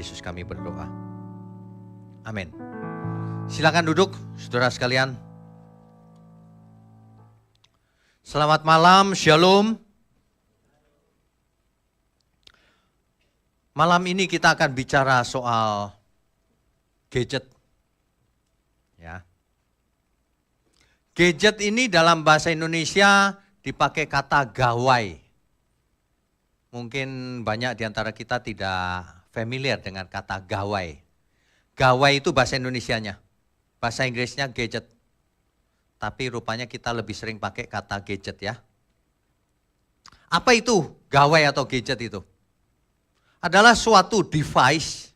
Yesus kami berdoa. Amin. Silakan duduk, saudara sekalian. Selamat malam, shalom. Malam ini kita akan bicara soal gadget. Ya. Gadget ini dalam bahasa Indonesia dipakai kata gawai. Mungkin banyak di antara kita tidak familiar dengan kata gawai. Gawai itu bahasa Indonesianya, bahasa Inggrisnya gadget. Tapi rupanya kita lebih sering pakai kata gadget ya. Apa itu gawai atau gadget itu? Adalah suatu device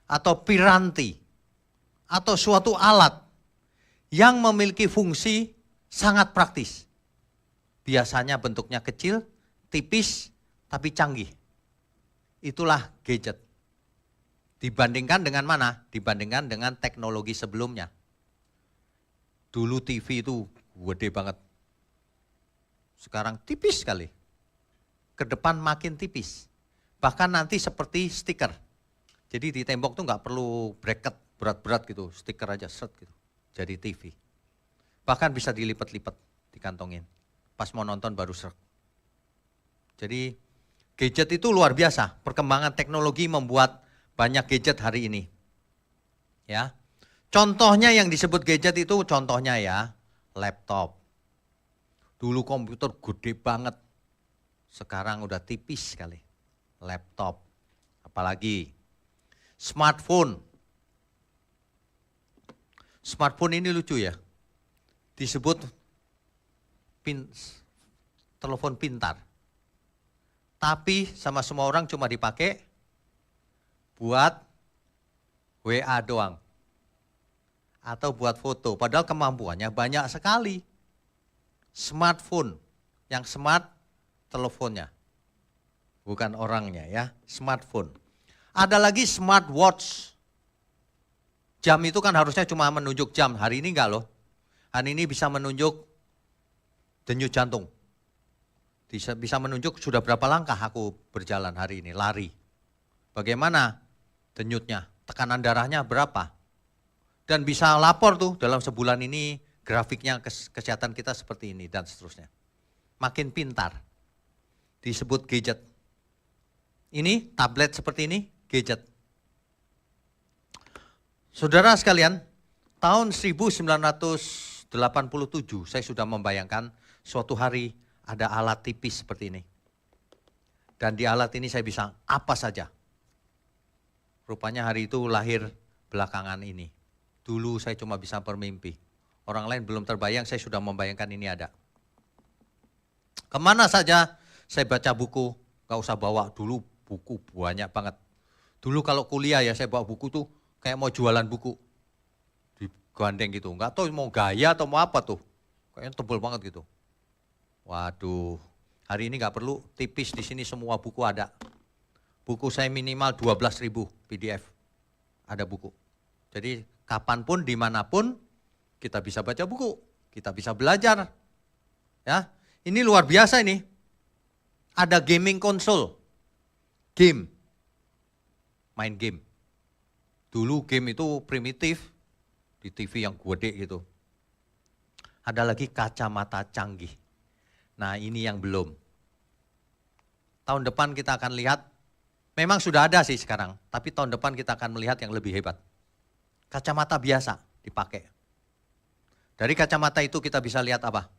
atau piranti atau suatu alat yang memiliki fungsi sangat praktis. Biasanya bentuknya kecil, tipis, tapi canggih. Itulah gadget. Dibandingkan dengan mana? Dibandingkan dengan teknologi sebelumnya. Dulu TV itu gede banget. Sekarang tipis sekali. Ke depan makin tipis. Bahkan nanti seperti stiker. Jadi di tembok tuh nggak perlu bracket berat-berat gitu. Stiker aja set gitu. Jadi TV. Bahkan bisa dilipat-lipat, dikantongin. Pas mau nonton baru seret. Jadi gadget itu luar biasa. Perkembangan teknologi membuat banyak gadget hari ini. Ya. Contohnya yang disebut gadget itu contohnya ya, laptop. Dulu komputer gede banget. Sekarang udah tipis sekali. Laptop. Apalagi smartphone. Smartphone ini lucu ya. Disebut telepon pintar. Tapi sama semua orang cuma dipakai buat WA doang. Atau buat foto. Padahal kemampuannya banyak sekali. Smartphone. Yang smart teleponnya. Bukan orangnya ya. Smartphone. Ada lagi smartwatch. Jam itu kan harusnya cuma menunjuk jam. Hari ini enggak loh. Hari ini bisa menunjuk denyut jantung. Bisa menunjuk sudah berapa langkah aku berjalan hari ini, lari. Bagaimana denyutnya, tekanan darahnya berapa. Dan bisa lapor tuh dalam sebulan ini grafiknya kesehatan kita seperti ini dan seterusnya. Makin pintar, disebut gadget. Ini tablet seperti ini, gadget. Saudara sekalian, tahun 1987 saya sudah membayangkan suatu hari ada alat tipis seperti ini. Dan di alat ini saya bisa apa saja. Rupanya hari itu lahir belakangan ini. Dulu saya cuma bisa bermimpi. Orang lain belum terbayang, saya sudah membayangkan ini ada. Kemana saja saya baca buku, gak usah bawa dulu buku banyak banget. Dulu kalau kuliah ya saya bawa buku tuh kayak mau jualan buku. Digandeng gitu, gak tahu mau gaya atau mau apa tuh. Kayaknya tebel banget gitu. Waduh, hari ini gak perlu, tipis di sini semua buku ada. Buku saya minimal 12.000 PDF, ada buku. Jadi kapanpun, dimanapun kita bisa baca buku, kita bisa belajar. Ya, ini luar biasa ini. Ada gaming konsol, game, main game. Dulu game itu primitif, di TV yang gede gitu. Ada lagi kacamata canggih. Nah ini yang belum. Tahun depan kita akan lihat, memang sudah ada sih sekarang, tapi tahun depan kita akan melihat yang lebih hebat. Kacamata biasa dipakai. Dari kacamata itu kita bisa lihat apa?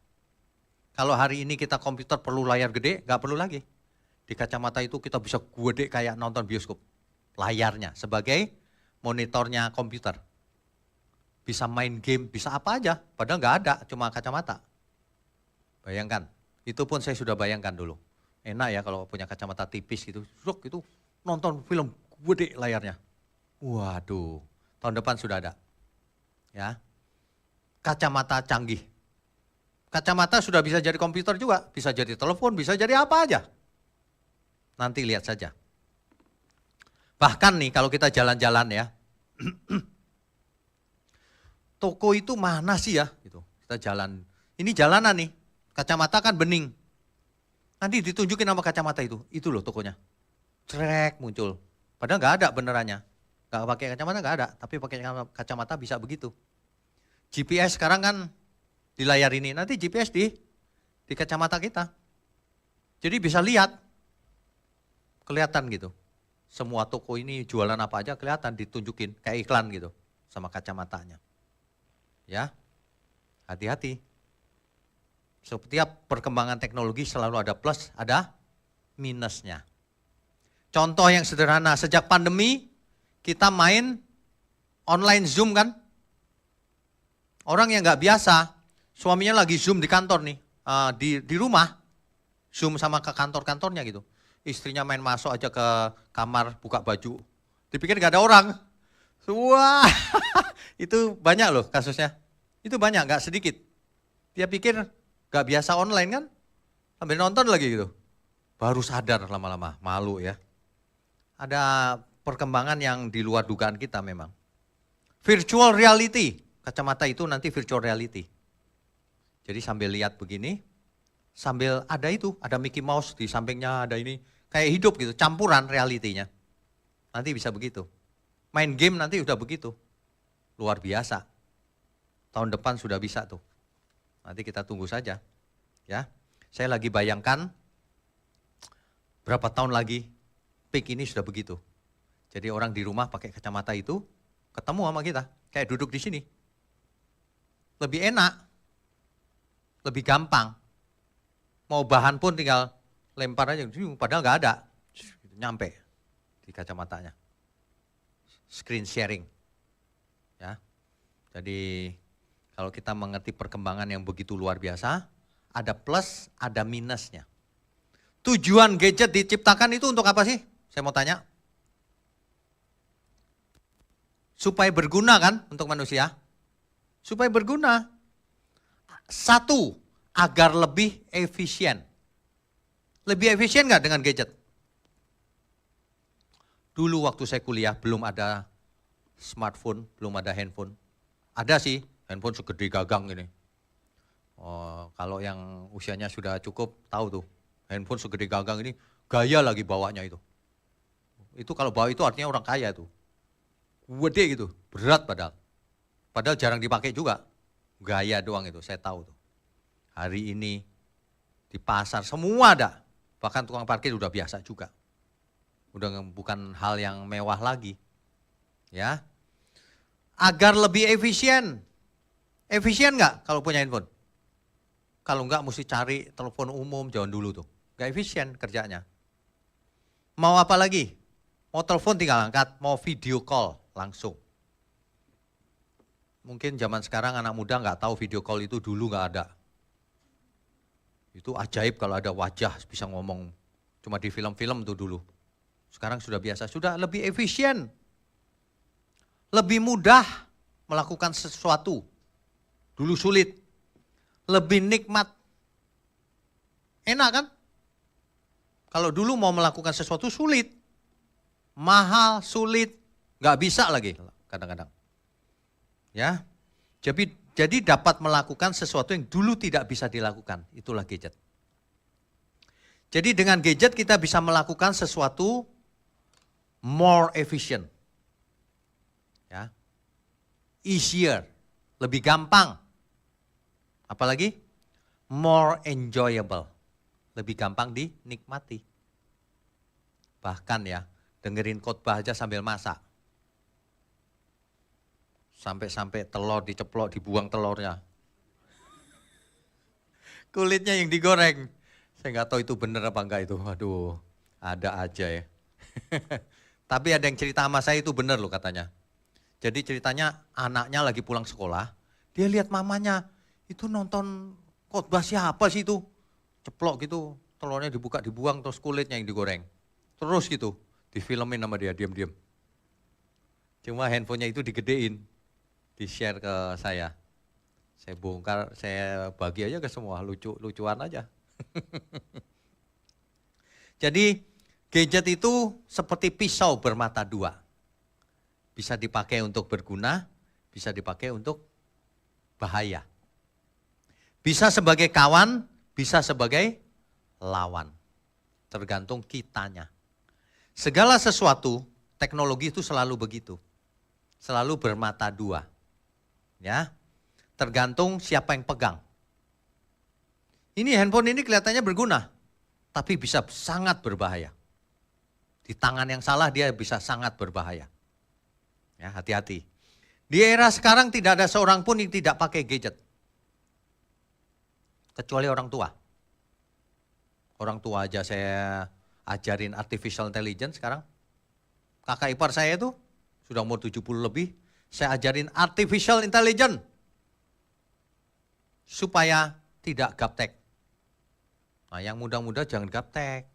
Kalau hari ini kita komputer perlu layar gede, gak perlu lagi. Di kacamata itu kita bisa gede kayak nonton bioskop. Layarnya sebagai monitornya komputer. Bisa main game, bisa apa aja, padahal gak ada, cuma kacamata. Bayangkan. Itu pun saya sudah bayangkan dulu. Enak ya kalau punya kacamata tipis gitu. Itu nonton film gede layarnya. Waduh, tahun depan sudah ada. Ya. Kacamata canggih. Kacamata sudah bisa jadi komputer juga, bisa jadi telepon, bisa jadi apa aja. Nanti lihat saja. Bahkan nih kalau kita jalan-jalan ya. Toko itu mana sih ya? Gitu. Kita jalan. Ini jalanan nih. Kacamata kan bening. Nanti ditunjukin sama kacamata itu loh tokonya. Trek muncul. Padahal nggak ada benerannya. Nggak pakai kacamata nggak ada, tapi pakai kacamata bisa begitu. GPS sekarang kan di layar ini, nanti GPS di kacamata kita. Jadi bisa lihat, kelihatan gitu. Semua toko ini jualan apa aja kelihatan, ditunjukin kayak iklan gitu sama kacamatanya. Ya, hati-hati. Setiap perkembangan teknologi selalu ada plus, ada minusnya. Contoh yang sederhana, sejak pandemi kita main online Zoom kan. Orang yang nggak biasa, suaminya lagi Zoom di kantor nih, di rumah, Zoom sama ke kantor-kantornya gitu. Istrinya main masuk aja ke kamar, buka baju. Dipikir nggak ada orang. Wah, itu banyak loh kasusnya. Itu banyak, nggak sedikit. Dia pikir nggak biasa online kan, sambil nonton lagi gitu. Baru sadar lama-lama, malu ya. Ada perkembangan yang di luar dugaan kita memang. Virtual reality, kacamata itu nanti virtual reality. Jadi sambil lihat begini, sambil ada itu, ada Mickey Mouse di sampingnya, ada ini. Kayak hidup gitu, campuran realitinya. Nanti bisa begitu. Main game nanti udah begitu. Luar biasa. Tahun depan sudah bisa tuh. Nanti kita tunggu saja. Ya, saya lagi bayangkan berapa tahun lagi peak ini sudah begitu. Jadi orang di rumah pakai kacamata itu ketemu sama kita, kayak duduk di sini. Lebih enak, lebih gampang. Mau bahan pun tinggal lempar aja, padahal nggak ada, nyampe di kacamatanya. Screen sharing. Ya, jadi kalau kita mengerti perkembangan yang begitu luar biasa, ada plus, ada minusnya. Tujuan gadget diciptakan itu untuk apa sih? Saya mau tanya. Supaya berguna kan untuk manusia? Supaya berguna. Satu, agar lebih efisien. Lebih efisien nggak dengan gadget? Dulu waktu saya kuliah belum ada smartphone, belum ada handphone. Ada sih, handphone segede gagang gini. Oh, kalau yang usianya sudah cukup tahu tuh, handphone segede gagang ini gaya lagi bawanya itu. Itu kalau bawa itu artinya orang kaya tuh. Gede gitu, berat padahal. Padahal jarang dipakai juga. Gaya doang itu, saya tahu tuh. Hari ini di pasar semua ada. Bahkan tukang parkir udah biasa juga. Udah bukan hal yang mewah lagi. Ya. Agar lebih efisien. Efisien nggak kalau punya handphone? Kalau nggak mesti cari telepon umum, jangan dulu tuh. Nggak efisien kerjanya. Mau apa lagi? Mau telepon tinggal angkat, mau video call langsung. Mungkin zaman sekarang anak muda nggak tahu video call itu dulu nggak ada. Itu ajaib kalau ada wajah bisa ngomong. Cuma di film-film tuh dulu. Sekarang sudah biasa, sudah lebih efisien. Lebih mudah melakukan sesuatu. Dulu sulit. Lebih nikmat. Enak kan? Kalau dulu mau melakukan sesuatu sulit. Mahal, sulit. Nggak bisa lagi kadang-kadang. Ya, jadi dapat melakukan sesuatu yang dulu tidak bisa dilakukan. Itulah gadget. Jadi dengan gadget kita bisa melakukan sesuatu more efficient. Ya. Easier, lebih gampang. Apalagi more enjoyable. Lebih gampang dinikmati. Bahkan ya, dengerin khotbah aja sambil masak. Sampai-sampai telur diceplok, dibuang telurnya. Kulitnya yang digoreng. Saya nggak tahu itu benar apa enggak itu. Aduh, ada aja ya. Tapi ada yang cerita sama saya itu benar loh katanya. Jadi ceritanya anaknya lagi pulang sekolah, dia lihat mamanya itu nonton khotbah siapa sih itu. Ceplok gitu, telurnya dibuka, dibuang, terus kulitnya yang digoreng. Terus gitu, difilmin sama dia, diam-diam. Cuma handphonenya itu digedein, di-share ke saya. Saya bongkar, saya bagi aja ke semua, lucu-lucuan aja. Jadi gadget itu seperti pisau bermata dua. Bisa dipakai untuk berguna, bisa dipakai untuk bahaya. Bisa sebagai kawan, bisa sebagai lawan. Tergantung kitanya. Segala sesuatu, Teknologi itu selalu begitu. Selalu bermata dua. Ya. Tergantung siapa yang pegang. Ini handphone ini kelihatannya berguna, tapi bisa sangat berbahaya. Di tangan yang salah dia bisa sangat berbahaya. Ya, hati-hati. Di era sekarang tidak ada seorang pun yang tidak pakai gadget. Kecuali orang tua. Orang tua aja saya ajarin artificial intelligence sekarang. Kakak ipar saya itu sudah umur 70 lebih, saya ajarin artificial intelligence supaya tidak gaptek. Nah, yang muda-muda jangan gaptek.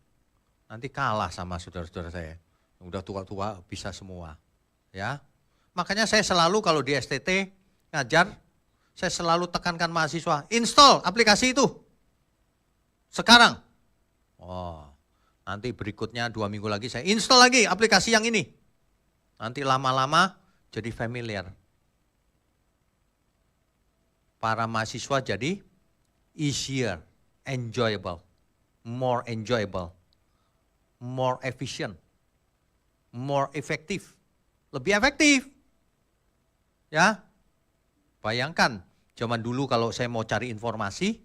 Nanti kalah sama saudara-saudara saya. Yang udah tua-tua bisa semua. Ya. Makanya saya selalu kalau di STT ngajar, saya selalu tekankan mahasiswa, install aplikasi itu. Sekarang. Oh. Nanti berikutnya 2 minggu lagi saya install lagi aplikasi yang ini. Nanti lama-lama jadi familiar. Para mahasiswa jadi easier, enjoyable, more efficient, more effective. Lebih efektif. Ya. Bayangkan, zaman dulu kalau saya mau cari informasi,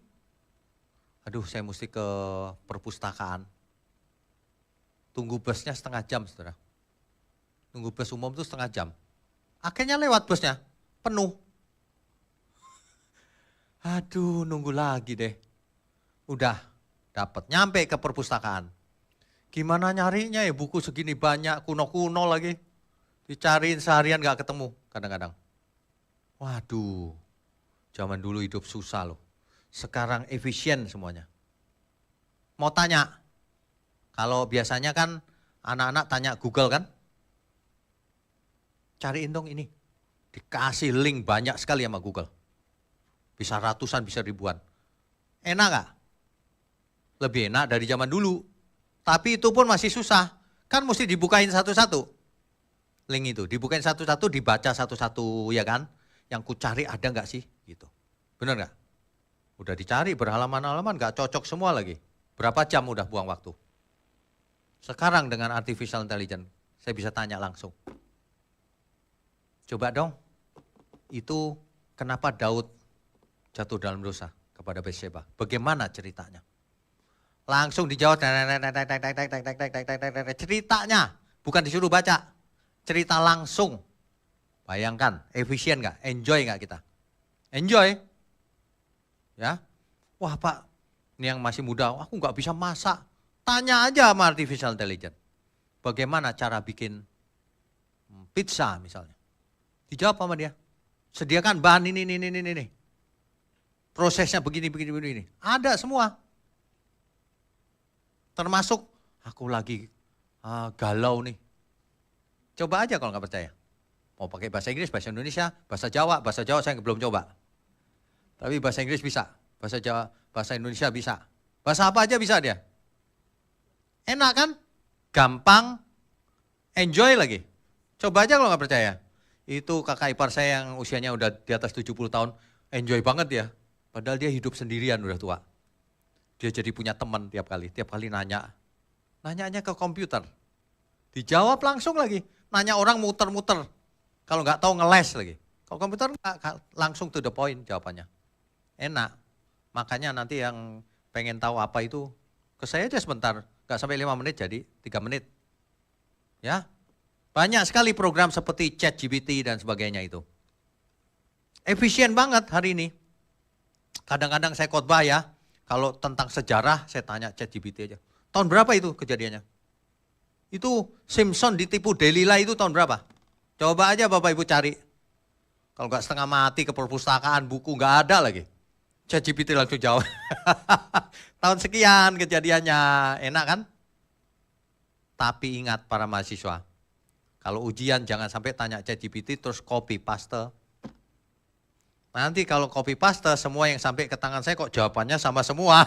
aduh saya mesti ke perpustakaan. Tunggu busnya setengah jam, saudara. Tunggu bus umum itu setengah jam. Akhirnya lewat busnya, penuh. Aduh, nunggu lagi deh. Udah, dapat. Nyampe ke perpustakaan. Gimana nyarinya ya, buku segini banyak, kuno-kuno lagi. Dicariin seharian gak ketemu kadang-kadang. Waduh, zaman dulu hidup susah loh. Sekarang efisien semuanya. Mau tanya, kalau biasanya kan anak-anak tanya Google kan, cariin dong ini. Dikasih link banyak sekali sama Google. Bisa ratusan, bisa ribuan. Enak gak? Lebih enak dari zaman dulu. Tapi itu pun masih susah. Kan mesti dibukain satu-satu. Link itu, dibukain satu-satu, dibaca satu-satu ya kan. Yang ku cari ada gak sih? Gitu. Bener gak? Udah dicari berhalaman-halaman gak cocok semua lagi. Berapa jam udah buang waktu? Sekarang dengan artificial intelligence, saya bisa tanya langsung. Coba dong, itu kenapa Daud jatuh dalam dosa kepada Bathsheba? Bagaimana ceritanya? Langsung dijawab, ceritanya, bukan disuruh baca. Cerita langsung. Bayangkan, efisien gak? Enjoy gak kita? Enjoy. Ya, wah Pak, ini yang masih muda, aku gak bisa masak. Tanya aja sama artificial intelligence. Bagaimana cara bikin pizza misalnya. Dijawab sama dia. Sediakan bahan ini. Prosesnya begini. Ada semua. Termasuk aku lagi galau nih. Coba aja kalau nggak percaya. Mau pakai bahasa Inggris, bahasa Indonesia, bahasa Jawa saya belum coba. Tapi bahasa Inggris bisa, bahasa Jawa, bahasa Indonesia bisa. Bahasa apa aja bisa dia. Enak kan? Gampang, enjoy lagi. Coba aja kalau nggak percaya. Itu kakak ipar saya yang usianya udah di atas 70 tahun, enjoy banget ya. Padahal dia hidup sendirian udah tua. Dia jadi punya teman tiap kali nanya. Nanyanya ke komputer. Dijawab langsung lagi. Nanya orang muter-muter. Kalau nggak tahu ngeles lagi. Kalau komputer langsung to the point jawabannya. Enak. Makanya nanti yang pengen tahu apa itu, ke saya aja sebentar. Gak sampai 5 menit jadi 3 menit. Ya, banyak sekali program seperti ChatGPT dan sebagainya itu. Efisien banget hari ini. Kadang-kadang saya khotbah ya, kalau tentang sejarah saya tanya ChatGPT aja. Tahun berapa itu kejadiannya? Itu Simpson ditipu Delila itu tahun berapa? Coba aja Bapak Ibu cari. Kalau nggak setengah mati ke perpustakaan, buku nggak ada lagi. ChatGPT langsung jawab. Tahun sekian kejadiannya, enak kan? Tapi ingat para mahasiswa, kalau ujian jangan sampai tanya ChatGPT terus copy paste. Nanti kalau copy paste semua yang sampai ke tangan saya kok jawabannya sama semua.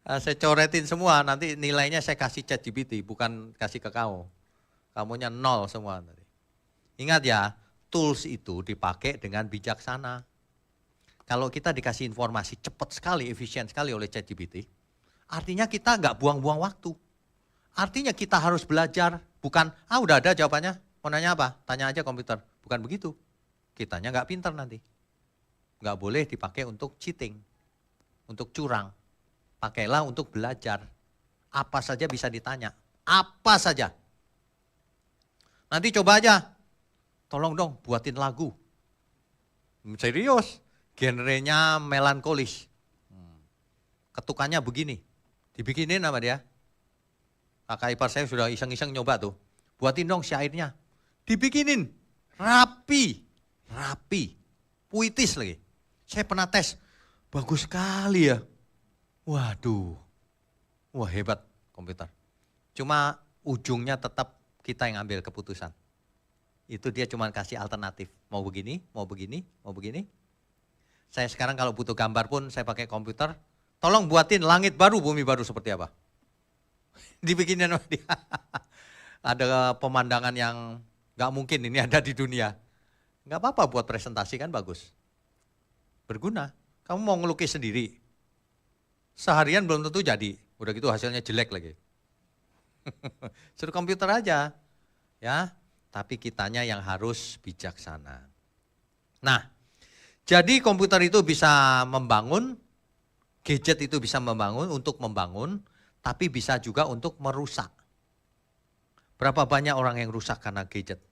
Saya coretin semua, nanti nilainya saya kasih ChatGPT, bukan kasih ke kamu. Kamunya 0 semua. Ingat ya, tools itu dipakai dengan bijaksana. Kalau kita dikasih informasi cepat sekali, efisien sekali oleh ChatGPT, artinya kita nggak buang-buang waktu. Artinya kita harus belajar, bukan, udah ada jawabannya, mau nanya apa? Tanya aja komputer. Bukan begitu. Kitanya nggak pintar nanti. Nggak boleh dipakai untuk cheating, untuk curang. Pakailah untuk belajar. Apa saja bisa ditanya, apa saja. Nanti coba aja, tolong dong buatin lagu. Serius, genrenya melankolis. Ketukannya begini, dibikinin sama dia. Kakak ipar saya sudah iseng-iseng nyoba tuh. Buatin dong syairnya. Dibikinin, rapi, puitis lagi. Saya pernah tes, bagus sekali ya. Waduh, wah hebat komputer. Cuma ujungnya tetap kita yang ambil keputusan. Itu dia cuma kasih alternatif, mau begini, mau begini, mau begini. Saya sekarang kalau butuh gambar pun saya pakai komputer, tolong buatin langit baru, bumi baru seperti apa. Dibikinin sama dia. Ada pemandangan yang gak mungkin ini ada di dunia. Gak apa-apa buat presentasi kan bagus. Berguna. Kamu mau ngelukis sendiri. Seharian belum tentu jadi. Udah gitu hasilnya jelek lagi. Suruh komputer aja. Ya, tapi kitanya yang harus bijaksana. Nah, jadi komputer itu bisa membangun, gadget itu bisa membangun untuk membangun, tapi bisa juga untuk merusak. Berapa banyak orang yang rusak karena gadget?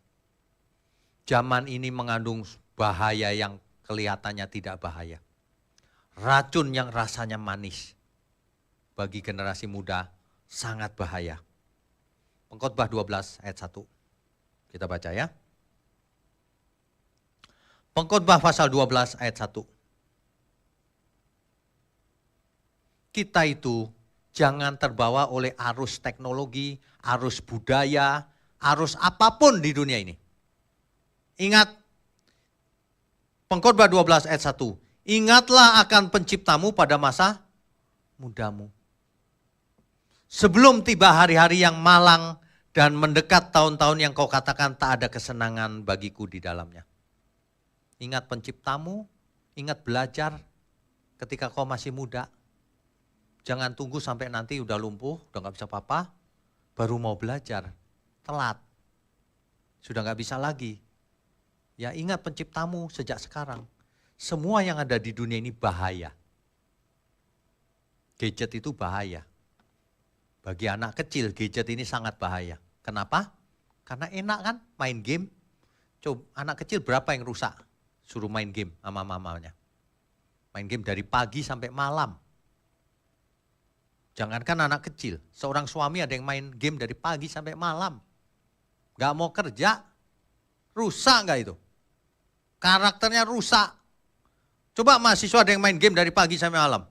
Zaman ini mengandung bahaya yang kelihatannya tidak bahaya. Racun yang rasanya manis. Bagi generasi muda sangat bahaya. Pengkhotbah 12 ayat 1. Kita baca ya. Pengkhotbah pasal 12 ayat 1. Kita itu jangan terbawa oleh arus teknologi, arus budaya, arus apapun di dunia ini. Ingat, Pengkhotbah 12 ayat 1. Ingatlah akan penciptamu pada masa mudamu. Sebelum tiba hari-hari yang malang dan mendekat tahun-tahun yang kau katakan tak ada kesenangan bagiku di dalamnya. Ingat penciptamu, ingat belajar ketika kau masih muda. Jangan tunggu sampai nanti udah lumpuh, udah gak bisa apa-apa, baru mau belajar. Telat. Sudah gak bisa lagi. Ya ingat penciptamu sejak sekarang. Semua yang ada di dunia ini bahaya. Gadget itu bahaya. Bagi anak kecil gadget ini sangat bahaya. Kenapa? Karena enak kan main game. Coba anak kecil berapa yang rusak? Suruh main game sama mamanya. Main game dari pagi sampai malam. Jangankan anak kecil, seorang suami ada yang main game dari pagi sampai malam. Gak mau kerja, rusak gak itu? Karakternya rusak. Coba mahasiswa ada yang main game dari pagi sampai malam.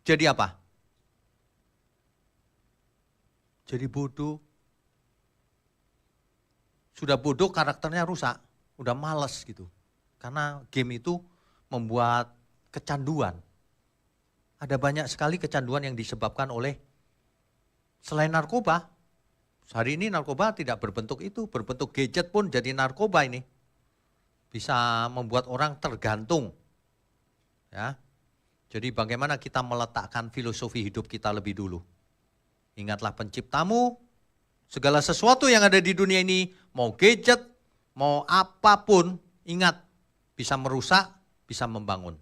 Jadi apa? Jadi bodoh. Sudah bodoh karakternya rusak, udah males gitu. Karena game itu membuat kecanduan. Ada banyak sekali kecanduan yang disebabkan oleh selain narkoba. Hari ini narkoba tidak berbentuk itu, berbentuk gadget pun jadi narkoba ini. Bisa membuat orang tergantung. Ya. Jadi bagaimana kita meletakkan filosofi hidup kita lebih dulu. Ingatlah penciptamu, segala sesuatu yang ada di dunia ini, mau gadget, mau apapun, ingat bisa merusak, bisa membangun.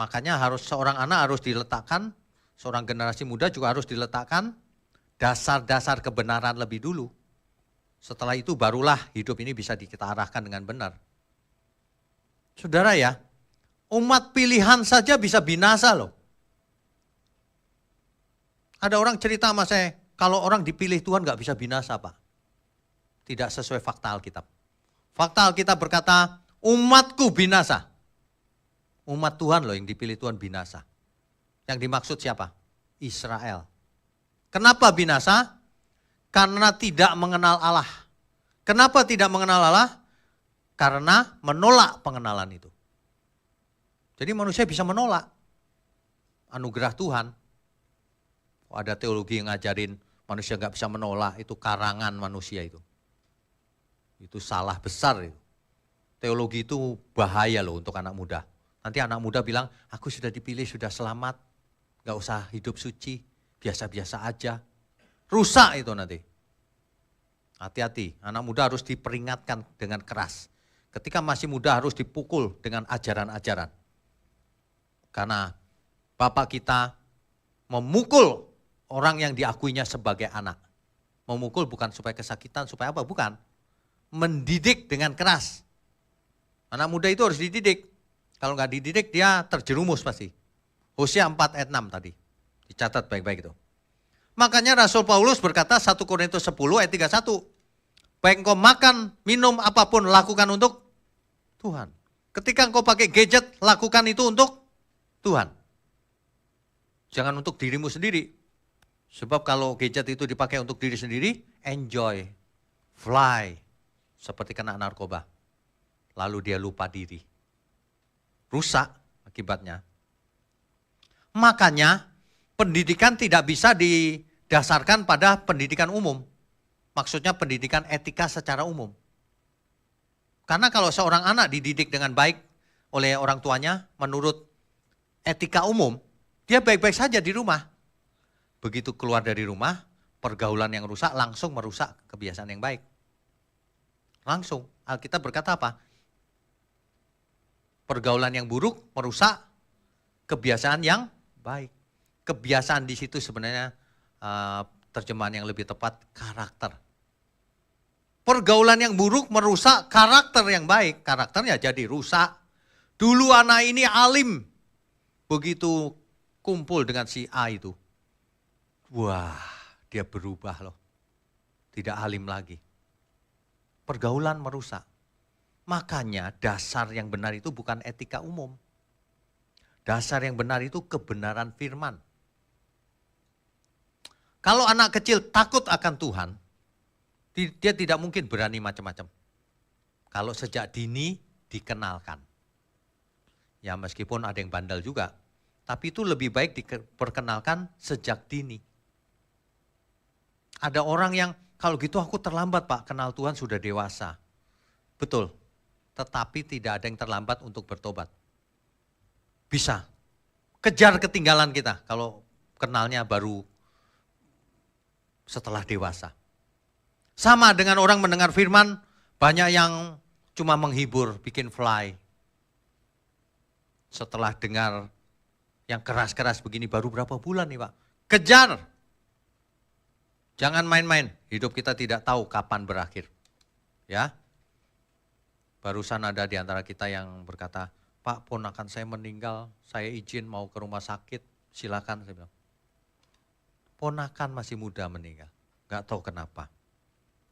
Makanya seorang anak harus diletakkan, seorang generasi muda juga harus diletakkan dasar-dasar kebenaran lebih dulu. Setelah itu barulah hidup ini bisa kita arahkan dengan benar. Saudara ya, umat pilihan saja bisa binasa loh. Ada orang cerita sama saya, kalau orang dipilih Tuhan gak bisa binasa Pak. Tidak sesuai fakta Alkitab. Fakta Alkitab berkata, umatku binasa. Umat Tuhan loh yang dipilih Tuhan binasa. Yang dimaksud siapa? Israel. Kenapa binasa? Karena tidak mengenal Allah. Kenapa tidak mengenal Allah? Karena menolak pengenalan itu. Jadi manusia bisa menolak anugerah Tuhan. Ada teologi yang ngajarin manusia gak bisa menolak, itu karangan manusia itu. Itu salah besar itu. Teologi itu bahaya loh untuk anak muda. Nanti anak muda bilang, aku sudah dipilih, sudah selamat, gak usah hidup suci. biasa-biasa aja. Rusak itu nanti. Hati-hati, anak muda harus diperingatkan dengan keras. Ketika masih muda harus dipukul dengan ajaran-ajaran. Karena Bapak kita memukul orang yang diakuinya sebagai anak. Memukul bukan supaya kesakitan, supaya apa? Bukan. Mendidik dengan keras. Anak muda itu harus dididik. Kalau nggak dididik dia terjerumus pasti. Hosea 4 ayat 6 tadi. Dicatat baik-baik itu. Makanya Rasul Paulus berkata 1 Korintus 10 ayat 31. Baik engkau makan, minum, apapun lakukan untuk Tuhan. Ketika engkau pakai gadget, lakukan itu untuk Tuhan. Jangan untuk dirimu sendiri. Sebab kalau gadget itu dipakai untuk diri sendiri, enjoy, fly, seperti kena narkoba. Lalu dia lupa diri. Rusak akibatnya. Makanya pendidikan tidak bisa didasarkan pada pendidikan umum. Maksudnya pendidikan etika secara umum. Karena kalau seorang anak dididik dengan baik oleh orang tuanya menurut etika umum, dia baik-baik saja di rumah. Begitu keluar dari rumah, pergaulan yang rusak langsung merusak kebiasaan yang baik. Langsung, Alkitab berkata apa? Pergaulan yang buruk merusak kebiasaan yang baik. Kebiasaan di situ sebenarnya terjemahan yang lebih tepat karakter. Pergaulan yang buruk merusak karakter yang baik. Karakternya jadi rusak. Dulu anak ini alim. Begitu kumpul dengan si A itu. Wah, dia berubah loh. Tidak alim lagi. Pergaulan merusak. Makanya dasar yang benar itu bukan etika umum. Dasar yang benar itu kebenaran firman. Kalau anak kecil takut akan Tuhan, dia tidak mungkin berani macam-macam. Kalau sejak dini dikenalkan. Ya meskipun ada yang bandel juga, tapi itu lebih baik diperkenalkan sejak dini. Ada orang yang kalau gitu aku terlambat Pak, kenal Tuhan sudah dewasa. Betul, tetapi tidak ada yang terlambat untuk bertobat. Bisa, kejar ketinggalan kita kalau kenalnya baru setelah dewasa. Sama dengan orang mendengar firman, banyak yang cuma menghibur, bikin fly. Setelah dengar yang keras-keras begini baru berapa bulan nih Pak. Kejar. Jangan main-main, hidup kita tidak tahu kapan berakhir. Ya. Barusan ada di antara kita yang berkata, Pak ponakan saya meninggal, saya izin mau ke rumah sakit, silakan saya bilang. Ponakan masih muda meninggal, gak tahu kenapa.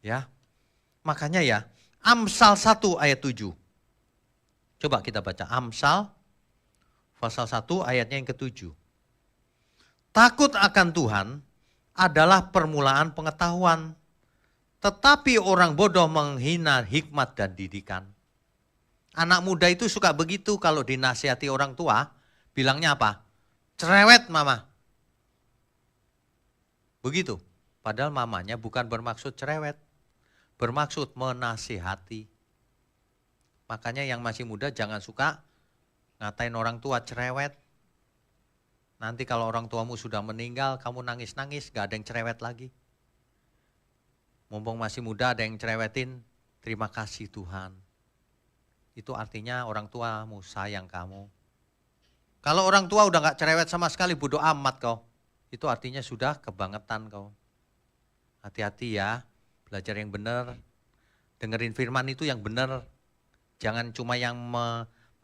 Ya, makanya ya, Amsal 1 ayat 7. Coba kita baca Amsal pasal 1 ayatnya yang ke-7. Takut akan Tuhan adalah permulaan pengetahuan, tetapi orang bodoh menghina hikmat dan didikan. Anak muda itu suka begitu kalau dinasihati orang tua, bilangnya apa? Cerewet mama. Begitu, padahal mamanya bukan bermaksud cerewet. Bermaksud menasihati. Makanya yang masih muda jangan suka ngatain orang tua cerewet. Nanti kalau orang tuamu sudah meninggal, kamu nangis-nangis, gak ada yang cerewet lagi. Mumpung masih muda ada yang cerewetin, terima kasih Tuhan. Itu artinya orang tuamu sayang kamu. Kalau orang tua udah gak cerewet sama sekali, bodoh amat kau. Itu artinya sudah kebangetan kau. Hati-hati ya. Belajar yang benar, dengerin firman itu yang benar. Jangan cuma yang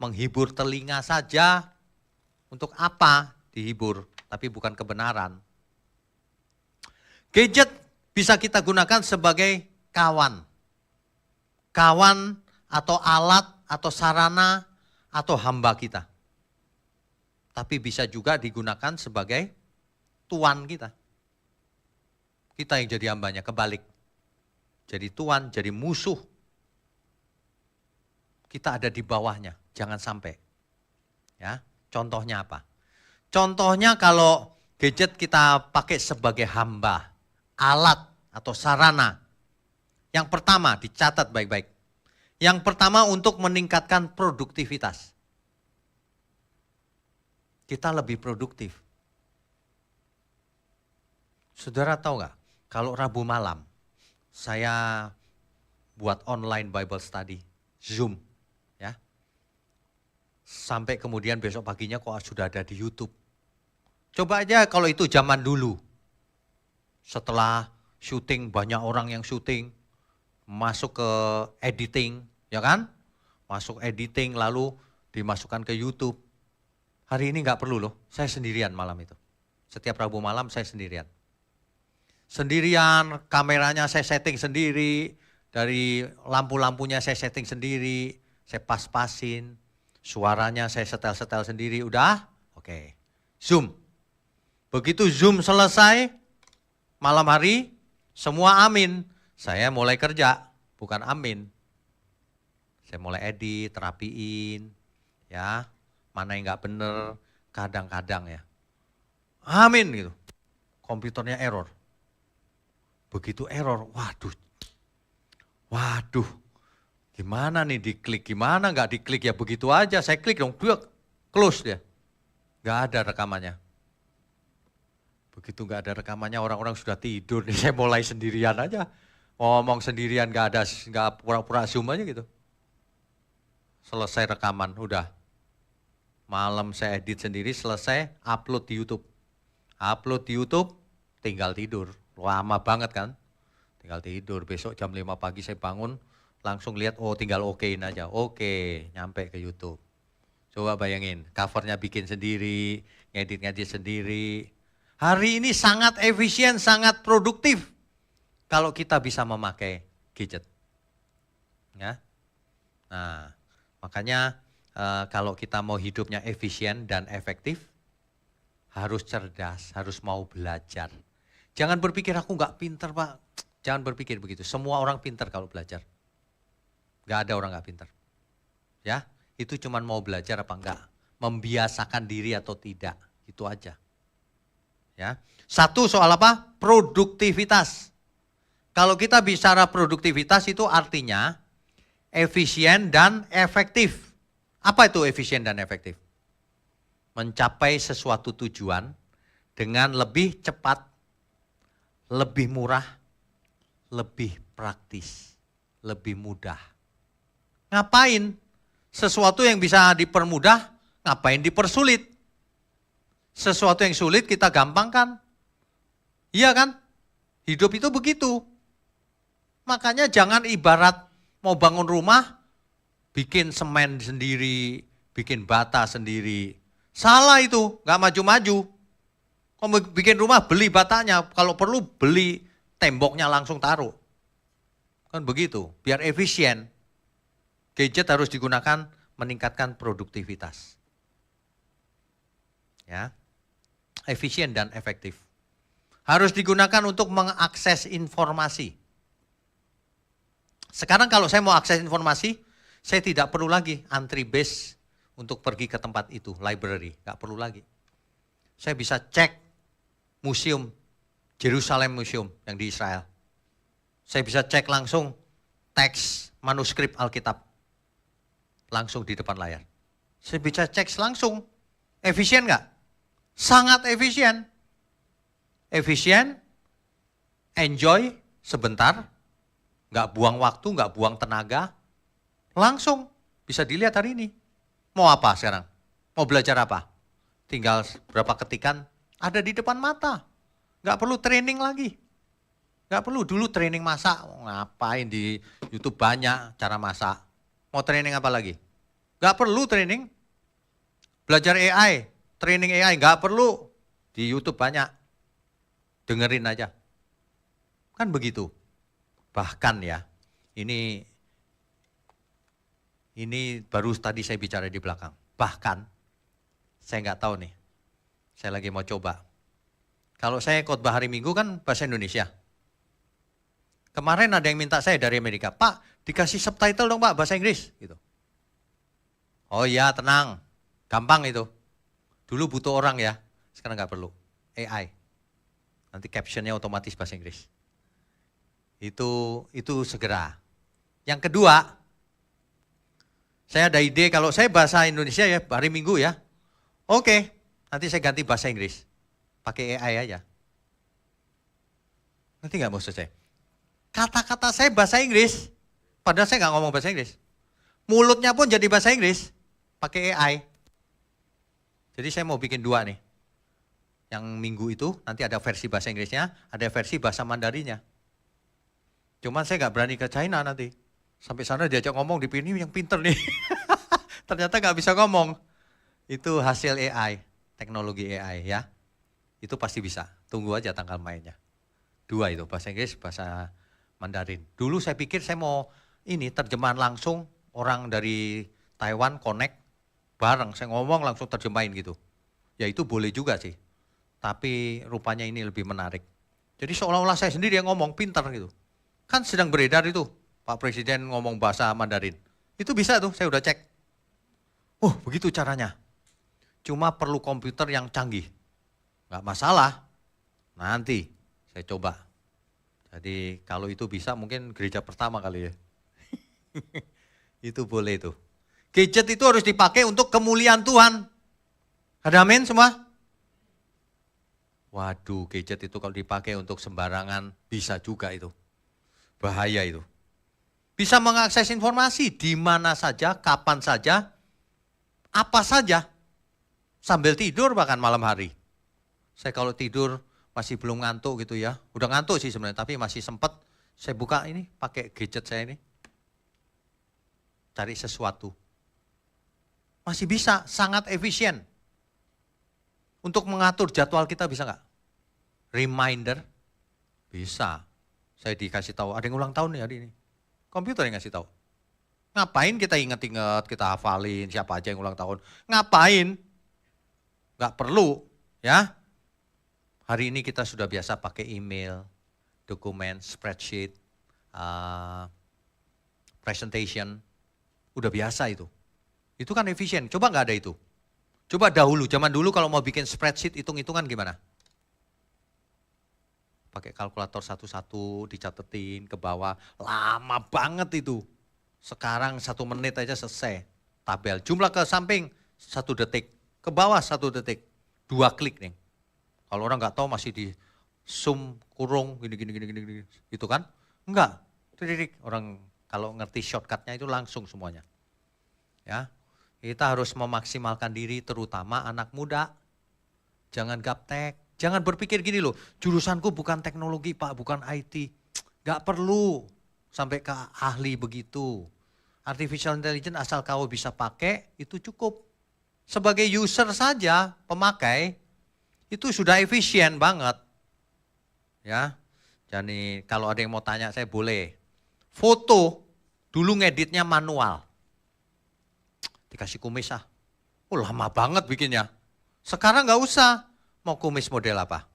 menghibur telinga saja. Untuk apa dihibur, tapi bukan kebenaran. Gadget bisa kita gunakan sebagai kawan. Kawan atau alat atau sarana atau hamba kita. Tapi bisa juga digunakan sebagai tuan kita. Kita yang jadi hambanya, kebalik. Jadi tuan, jadi musuh. Kita ada di bawahnya, jangan sampai. Ya, contohnya apa? Contohnya kalau gadget kita pakai sebagai hamba, alat atau sarana. Yang pertama, dicatat baik-baik. Yang pertama untuk meningkatkan produktivitas. Kita lebih produktif. Saudara tahu nggak, kalau Rabu malam saya buat online Bible study, Zoom, ya. Sampai kemudian besok paginya kok sudah ada di YouTube. Coba aja kalau itu zaman dulu. Setelah syuting, banyak orang yang syuting, masuk ke editing, ya kan? Masuk editing lalu dimasukkan ke YouTube. Hari ini nggak perlu loh, saya sendirian malam itu. Setiap Rabu malam saya sendirian. Sendirian, kameranya saya setting sendiri, dari lampu-lampunya saya setting sendiri, saya pas-pasin, suaranya saya setel-setel sendiri, udah? Oke, Zoom. Begitu Zoom selesai, malam hari, semua amin. Saya mulai kerja, bukan amin. Saya mulai edit, rapiin, ya, mana yang nggak bener, kadang-kadang ya. Amin gitu, komputernya error. Begitu error, waduh, gimana nih diklik, gimana nggak diklik ya begitu aja, saya klik dong, close dia. Nggak ada rekamannya. Begitu nggak ada rekamannya, orang-orang sudah tidur nih, saya mulai sendirian aja. Ngomong sendirian, nggak pura-pura Zoom aja gitu. Selesai rekaman, udah. Malam saya edit sendiri, selesai, upload di YouTube. Upload di YouTube, tinggal tidur. Lama banget kan, tinggal tidur. Besok jam 5 pagi saya bangun, langsung lihat, oh tinggal okein aja. Oke, nyampe ke YouTube. Coba bayangin, covernya bikin sendiri, ngedit-ngedit sendiri. Hari ini sangat efisien, sangat produktif kalau kita bisa memakai gadget. Ya. Nah, makanya kalau kita mau hidupnya efisien dan efektif, harus cerdas, harus mau belajar. Jangan berpikir aku nggak pinter Pak, jangan berpikir begitu. Semua orang pinter kalau belajar. Nggak ada orang nggak pinter. Ya, itu cuman mau belajar apa enggak, membiasakan diri atau tidak, itu aja. Ya, satu soal apa? Produktivitas. Kalau kita bicara produktivitas itu artinya efisien dan efektif. Apa itu efisien dan efektif? Mencapai sesuatu tujuan dengan lebih cepat, lebih murah, lebih praktis, lebih mudah. Ngapain? Sesuatu yang bisa dipermudah, ngapain dipersulit? Sesuatu yang sulit kita gampangkan. Iya kan? Hidup itu begitu. Makanya jangan ibarat mau bangun rumah, bikin semen sendiri, bikin bata sendiri. Salah itu, gak maju-maju. Kalau bikin rumah, beli batanya. Kalau perlu, beli temboknya langsung taruh. Kan begitu, biar efisien. Gadget harus digunakan meningkatkan produktivitas. Ya, efisien dan efektif. Harus digunakan untuk mengakses informasi. Sekarang kalau saya mau akses informasi, saya tidak perlu lagi antri bus untuk pergi ke tempat itu, library. Gak perlu lagi. Saya bisa cek museum, Jerusalem Museum yang di Israel. Saya bisa cek langsung teks manuskrip Alkitab. Langsung di depan layar. Saya bisa cek langsung. Efisien nggak? Sangat efisien. Efisien, enjoy sebentar, nggak buang waktu, nggak buang tenaga. Langsung bisa dilihat hari ini. Mau apa sekarang? Mau belajar apa? Tinggal berapa ketikan, ada di depan mata. Nggak perlu training lagi. Nggak perlu, dulu training masak. Ngapain di YouTube banyak cara masak. Mau training apa lagi? Nggak perlu training. Belajar AI, training AI nggak perlu. Di YouTube banyak. Dengerin aja. Kan begitu. Bahkan ya, ini baru tadi saya bicara di belakang. Bahkan, saya nggak tahu nih. Saya lagi mau coba. Kalau saya khotbah hari Minggu kan bahasa Indonesia. Kemarin ada yang minta saya dari Amerika, Pak dikasih subtitle dong Pak bahasa Inggris. Gitu. Oh iya tenang, gampang itu. Dulu butuh orang ya, sekarang nggak perlu. AI, nanti captionnya otomatis bahasa Inggris. Itu segera. Yang kedua, saya ada ide kalau saya bahasa Indonesia ya hari Minggu ya. Oke, nanti saya ganti bahasa Inggris. Pakai AI aja. Ngerti nggak maksud saya? Kata-kata saya bahasa Inggris, padahal saya nggak ngomong bahasa Inggris. Mulutnya pun jadi bahasa Inggris, pakai AI. Jadi saya mau bikin 2 nih. Yang minggu itu nanti ada versi bahasa Inggrisnya, ada versi bahasa Mandarinnya. Cuman saya nggak berani ke China nanti. Sampai sana diajak ngomong, dipilih yang pinter nih. Ternyata nggak bisa ngomong. Itu hasil AI, teknologi AI ya. Itu pasti bisa, tunggu aja tanggal mainnya. 2 itu, bahasa Inggris, bahasa Mandarin. Dulu saya pikir saya mau ini terjemahan langsung, orang dari Taiwan connect, bareng saya ngomong langsung terjemahin gitu. Ya itu boleh juga sih, tapi rupanya ini lebih menarik. Jadi seolah-olah saya sendiri yang ngomong, pintar gitu. Kan sedang beredar itu, Pak Presiden ngomong bahasa Mandarin. Itu bisa tuh, saya udah cek. Begitu caranya. Cuma perlu komputer yang canggih. Nggak masalah, nanti saya coba. Jadi kalau itu bisa mungkin gereja pertama kali ya. Itu boleh itu. Gadget itu harus dipakai untuk kemuliaan Tuhan. Ada amin semua? Waduh, gadget itu kalau dipakai untuk sembarangan bisa juga itu. Bahaya itu. Bisa mengakses informasi di mana saja, kapan saja, apa saja. Sambil tidur bahkan malam hari. Saya kalau tidur masih belum ngantuk gitu ya. Udah ngantuk sih sebenarnya, tapi masih sempat saya buka ini, pakai gadget saya ini. Cari sesuatu. Masih bisa, sangat efisien. Untuk mengatur jadwal kita bisa nggak? Reminder, bisa. Saya dikasih tahu, ada yang ulang tahun nih hari ini. Komputer yang ngasih tahu. Ngapain kita inget-inget, kita hafalin siapa aja yang ulang tahun. Ngapain? Nggak perlu, ya. Hari ini kita sudah biasa pakai email, dokumen, spreadsheet, presentation. Udah biasa itu. Itu kan efisien, coba nggak ada itu. Coba dahulu, zaman dulu kalau mau bikin spreadsheet, hitung-hitungan gimana? Pakai kalkulator satu-satu, dicatetin ke bawah, lama banget itu. Sekarang 1 menit aja selesai. Tabel, jumlah ke samping 1 detik, ke bawah 1 detik, 2 klik nih. Kalau orang nggak tahu masih di zoom, kurung, gini, gitu kan? Enggak, titik. Orang kalau ngerti shortcutnya itu langsung semuanya. Ya, kita harus memaksimalkan diri, terutama anak muda. Jangan gaptek, jangan berpikir gini loh, jurusanku bukan teknologi Pak, bukan IT. Nggak perlu sampai ke ahli begitu. Artificial intelligence asal kau bisa pakai, itu cukup. Sebagai user saja, pemakai, itu sudah efisien banget. Ya. Jadi kalau ada yang mau tanya saya boleh. Foto dulu ngeditnya manual. Dikasih kumis lama banget bikinnya. Sekarang nggak usah. Mau kumis model apa?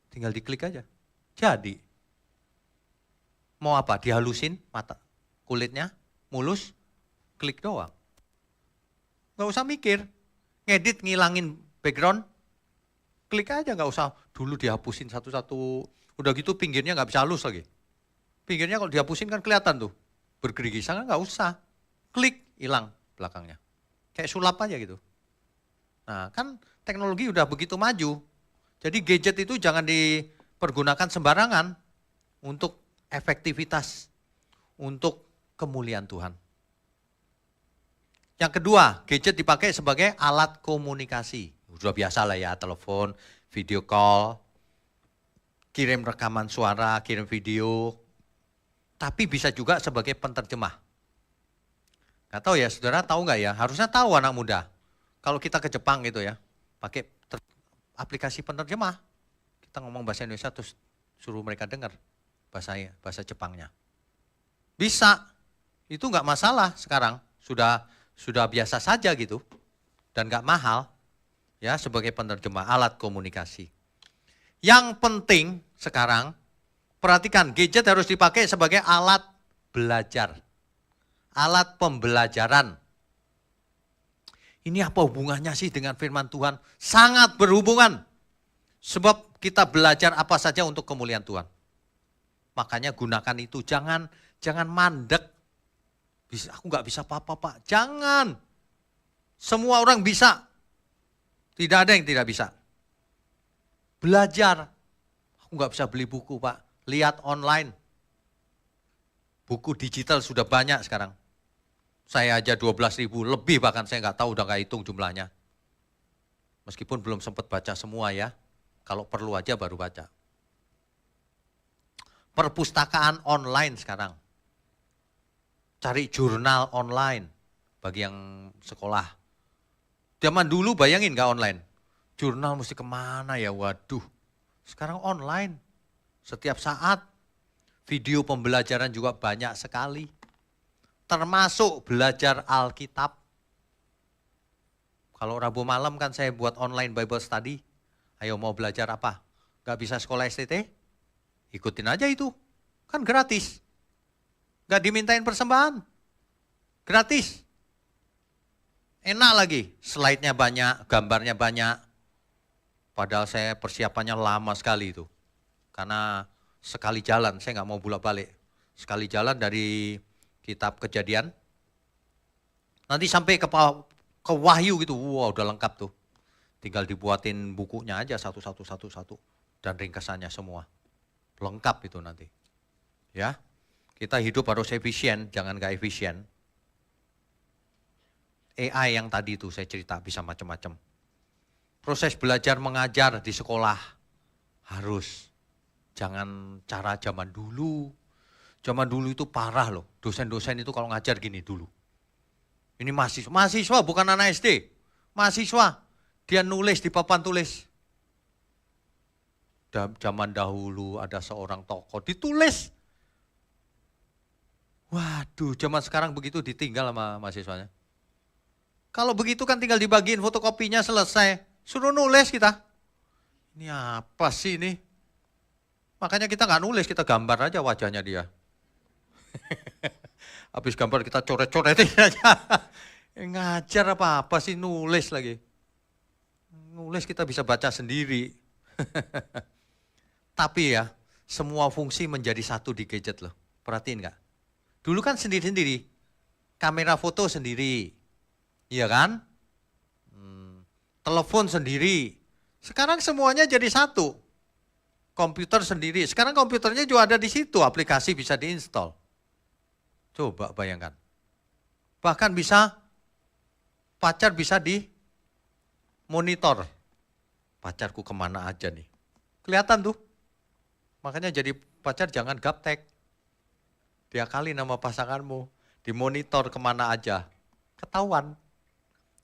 Tinggal diklik aja. Jadi. Mau apa? Dihalusin mata kulitnya, mulus, klik doang. Nggak usah mikir. Ngedit ngilangin background, klik aja, nggak usah dulu dihapusin satu-satu. Udah gitu pinggirnya nggak bisa halus lagi. Pinggirnya kalau dihapusin kan kelihatan tuh. Bergerigisan kan nggak usah. Klik, hilang belakangnya. Kayak sulap aja gitu. Nah kan teknologi udah begitu maju. Jadi gadget itu jangan dipergunakan sembarangan untuk efektivitas, untuk kemuliaan Tuhan. Yang kedua, gadget dipakai sebagai alat komunikasi. Sudah biasa lah ya, telepon, video call, kirim rekaman suara, kirim video. Tapi bisa juga sebagai penterjemah. Nggak tahu ya, saudara tahu nggak ya? Harusnya tahu anak muda. Kalau kita ke Jepang gitu ya, pakai aplikasi penerjemah. Kita ngomong bahasa Indonesia terus suruh mereka dengar bahasa Jepangnya. Bisa, itu nggak masalah sekarang. Sudah biasa saja gitu, dan nggak mahal. Ya, sebagai penerjemah, alat komunikasi. Yang penting sekarang, perhatikan, gadget harus dipakai sebagai alat belajar. Alat pembelajaran. Ini apa hubungannya sih dengan firman Tuhan? Sangat berhubungan. Sebab kita belajar apa saja untuk kemuliaan Tuhan. Makanya gunakan itu, jangan mandek. Aku nggak bisa apa-apa Pak, jangan. Semua orang bisa. Tidak ada yang tidak bisa. Belajar. Aku nggak bisa beli buku Pak. lihat online. Buku digital sudah banyak sekarang. Saya aja 12.000 lebih, bahkan saya nggak tahu, udah nggak hitung jumlahnya. Meskipun belum sempat baca semua ya, kalau perlu aja baru baca. Perpustakaan online sekarang. Cari jurnal online bagi yang sekolah. Zaman dulu bayangin nggak online? Jurnal mesti kemana ya, waduh. Sekarang online, setiap saat. Video pembelajaran juga banyak sekali. Termasuk belajar Alkitab. Kalau Rabu malam kan saya buat online Bible study. Ayo mau belajar apa? Gak bisa sekolah STT? Ikutin aja itu. Kan gratis. Gak dimintain persembahan. Gratis. Enak lagi. Slide-nya banyak, gambarnya banyak. Padahal saya persiapannya lama sekali itu. Karena sekali jalan, saya nggak mau bolak-balik. Sekali jalan dari kitab Kejadian, nanti sampai ke Wahyu gitu, wow udah lengkap tuh. Tinggal dibuatin bukunya aja satu-satu dan ringkasannya semua. Lengkap itu nanti. Ya, kita hidup harus efisien, jangan nggak efisien. AI yang tadi itu saya cerita bisa macam-macam. Proses belajar mengajar di sekolah harus. Jangan cara zaman dulu. Zaman dulu itu parah loh. Dosen-dosen itu kalau ngajar gini dulu. Ini mahasiswa bukan anak SD. Mahasiswa. Dia nulis di papan tulis. Zaman dahulu ada seorang tokoh ditulis. Waduh, zaman sekarang begitu ditinggal sama mahasiswanya. Kalau begitu kan tinggal dibagiin fotokopinya selesai. Suruh nulis kita. Ini apa sih ini? Makanya kita nggak nulis, kita gambar aja wajahnya dia. Habis gambar kita coret-coretin aja. Ngajar apa sih, nulis lagi. Nulis kita bisa baca sendiri. Tapi ya, semua fungsi menjadi satu di gadget loh. Perhatiin nggak? Dulu kan sendiri-sendiri. Kamera foto sendiri. Iya kan? Telepon sendiri. Sekarang semuanya jadi satu. Komputer sendiri. Sekarang komputernya juga ada di situ, aplikasi bisa diinstal. Coba bayangkan. Bahkan bisa, pacar bisa di monitor. Pacarku kemana aja nih. Kelihatan tuh. Makanya jadi pacar jangan gaptek. Diakali nama pasanganmu. Dimonitor kemana aja. Ketahuan.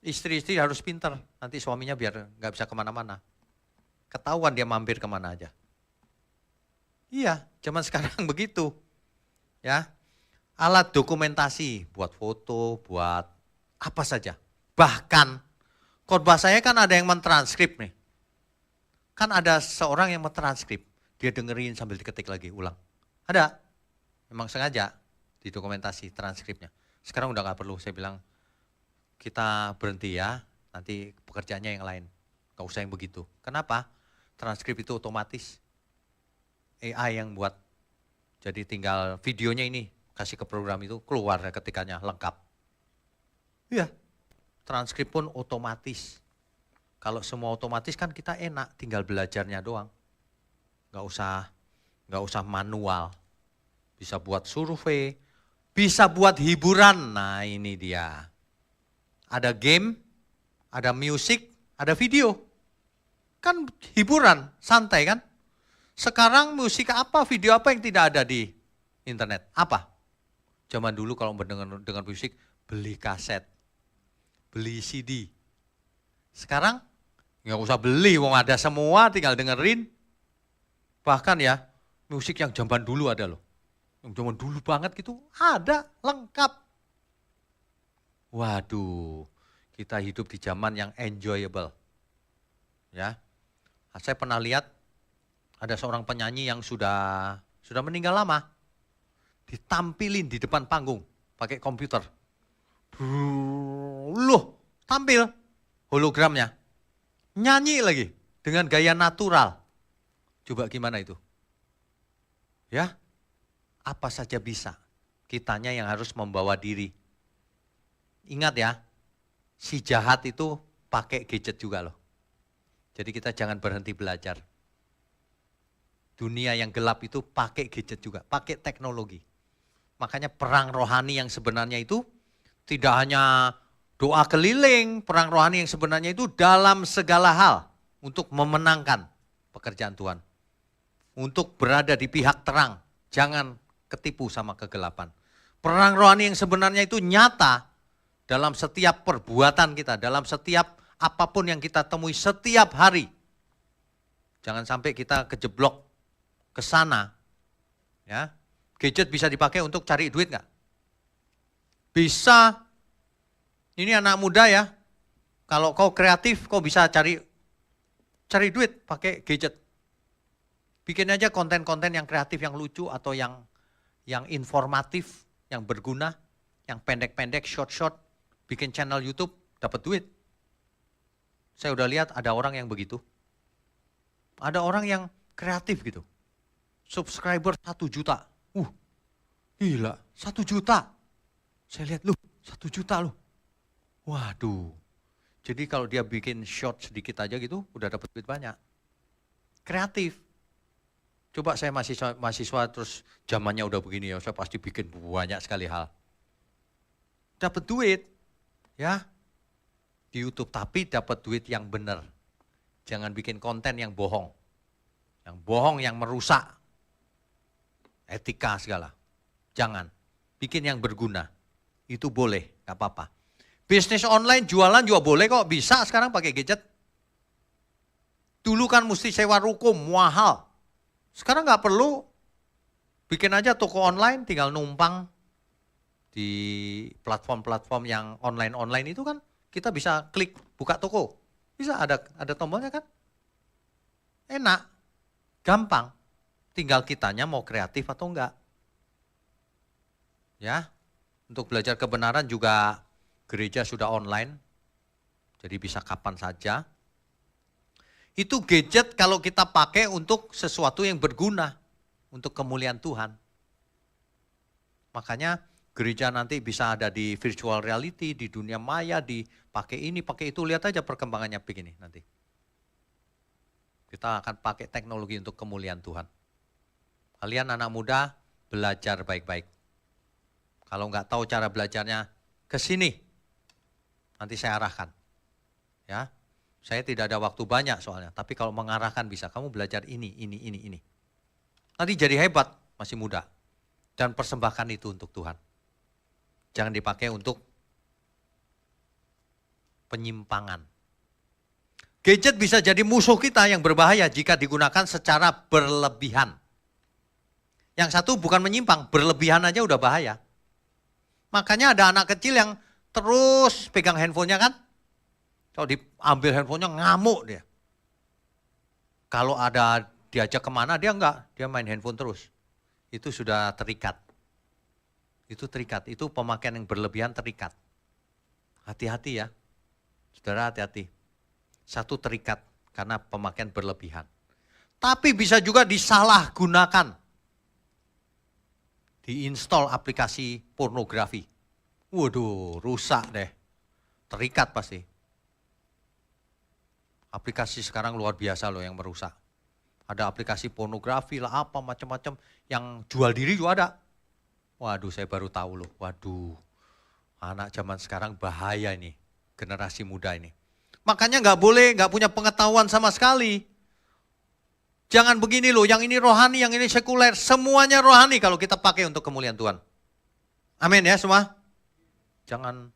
Istri-istri harus pinter. Nanti suaminya biar nggak bisa kemana-mana. Ketahuan dia mampir kemana aja. Iya, zaman sekarang begitu. Ya. Alat dokumentasi buat foto, buat apa saja. Bahkan khotbah saya kan ada yang mentranskrip nih. Kan ada seorang yang mentranskrip, dia dengerin sambil diketik lagi ulang. Ada. Memang sengaja didokumentasi transkripnya. Sekarang udah nggak perlu, saya bilang kita berhenti ya, nanti pekerjaannya yang lain. Nggak usah yang begitu. Kenapa? Transkrip itu otomatis. AI yang buat. Jadi tinggal videonya ini, kasih ke program itu, keluar ketikannya lengkap. Iya, transkrip pun otomatis. Kalau semua otomatis kan kita enak, tinggal belajarnya doang. Nggak usah manual. Bisa buat survei, bisa buat hiburan. Nah ini dia. Ada game, ada musik, ada video. Kan hiburan, santai kan? Sekarang musik apa, video apa yang tidak ada di internet? Apa? Zaman dulu kalau dengan musik, beli kaset, beli CD. Sekarang nggak usah beli, wong ada semua, tinggal dengerin. Bahkan ya, musik yang zaman dulu ada loh. Yang zaman dulu banget gitu, ada, lengkap. Waduh, kita hidup di zaman yang enjoyable. Ya, saya pernah lihat ada seorang penyanyi yang sudah meninggal lama, ditampilin di depan panggung pakai komputer. Loh, tampil hologramnya, nyanyi lagi dengan gaya natural. Coba gimana itu? Ya, apa saja bisa. Kitanya yang harus membawa diri. Ingat ya, si jahat itu pakai gadget juga loh. Jadi kita jangan berhenti belajar. Dunia yang gelap itu pakai gadget juga, pakai teknologi. Makanya perang rohani yang sebenarnya itu tidak hanya doa keliling, perang rohani yang sebenarnya itu dalam segala hal untuk memenangkan pekerjaan Tuhan. Untuk berada di pihak terang, jangan ketipu sama kegelapan. Perang rohani yang sebenarnya itu nyata dalam setiap perbuatan kita, dalam setiap apapun yang kita temui setiap hari. Jangan sampai kita kejeblok ke sana. Ya. Gadget bisa dipakai untuk cari duit nggak? Bisa. Ini anak muda ya. Kalau kau kreatif, kau bisa cari duit pakai gadget. Bikin aja konten-konten yang kreatif, yang lucu atau yang informatif, yang berguna, yang pendek-pendek, short-short, bikin channel YouTube, dapat duit. Saya udah lihat ada orang yang begitu. Ada orang yang kreatif gitu. Subscriber 1 juta. Gila, 1 juta. Saya lihat, 1 juta loh. Waduh. Jadi kalau dia bikin short sedikit aja gitu, udah dapat duit banyak. Kreatif. Coba saya mahasiswa terus zamannya udah begini ya, saya pasti bikin banyak sekali hal. Dapat duit, ya, di YouTube, tapi dapat duit yang benar. Jangan bikin konten yang bohong. Yang bohong, yang merusak etika segala. Jangan. Bikin yang berguna. Itu boleh, gak apa-apa. Bisnis online, jualan juga boleh kok, bisa sekarang pakai gadget. Dulu kan mesti sewa ruko, mahal. Sekarang nggak perlu, bikin aja toko online, tinggal numpang di platform-platform yang online-online itu kan, kita bisa klik buka toko. Bisa ada tombolnya kan? Enak, gampang. Tinggal kitanya mau kreatif atau enggak. Ya, untuk belajar kebenaran juga gereja sudah online, jadi bisa kapan saja. Itu gadget kalau kita pakai untuk sesuatu yang berguna, untuk kemuliaan Tuhan. Makanya gereja nanti bisa ada di virtual reality, di dunia maya, dipakai ini, pakai itu. Lihat aja perkembangannya begini nanti. Kita akan pakai teknologi untuk kemuliaan Tuhan. Kalian anak muda belajar baik-baik. Kalau nggak tahu cara belajarnya, ke sini. Nanti saya arahkan. Ya. Saya tidak ada waktu banyak soalnya, tapi kalau mengarahkan bisa, kamu belajar ini. Nanti jadi hebat, masih muda. Dan persembahkan itu untuk Tuhan. Jangan dipakai untuk penyimpangan. Gadget bisa jadi musuh kita yang berbahaya jika digunakan secara berlebihan. Yang satu bukan menyimpang, berlebihan aja udah bahaya. Makanya ada anak kecil yang terus pegang handphonenya kan, kalau diambil handphonenya ngamuk dia. Kalau ada diajak kemana dia enggak, dia main handphone terus. Itu sudah terikat. Itu terikat, itu pemakaian yang berlebihan terikat. Hati-hati ya, saudara hati-hati. Satu terikat karena pemakaian berlebihan. Tapi bisa juga disalahgunakan. Diinstal aplikasi pornografi. Waduh, rusak deh. Terikat pasti. Aplikasi sekarang luar biasa loh yang merusak. Ada aplikasi pornografi lah apa macam-macam yang jual diri juga ada. Waduh, saya baru tahu loh. Waduh, anak zaman sekarang bahaya ini, generasi muda ini. Makanya nggak boleh, nggak punya pengetahuan sama sekali. Jangan begini loh, yang ini rohani, yang ini sekuler, semuanya rohani kalau kita pakai untuk kemuliaan Tuhan. Amin ya semua. Jangan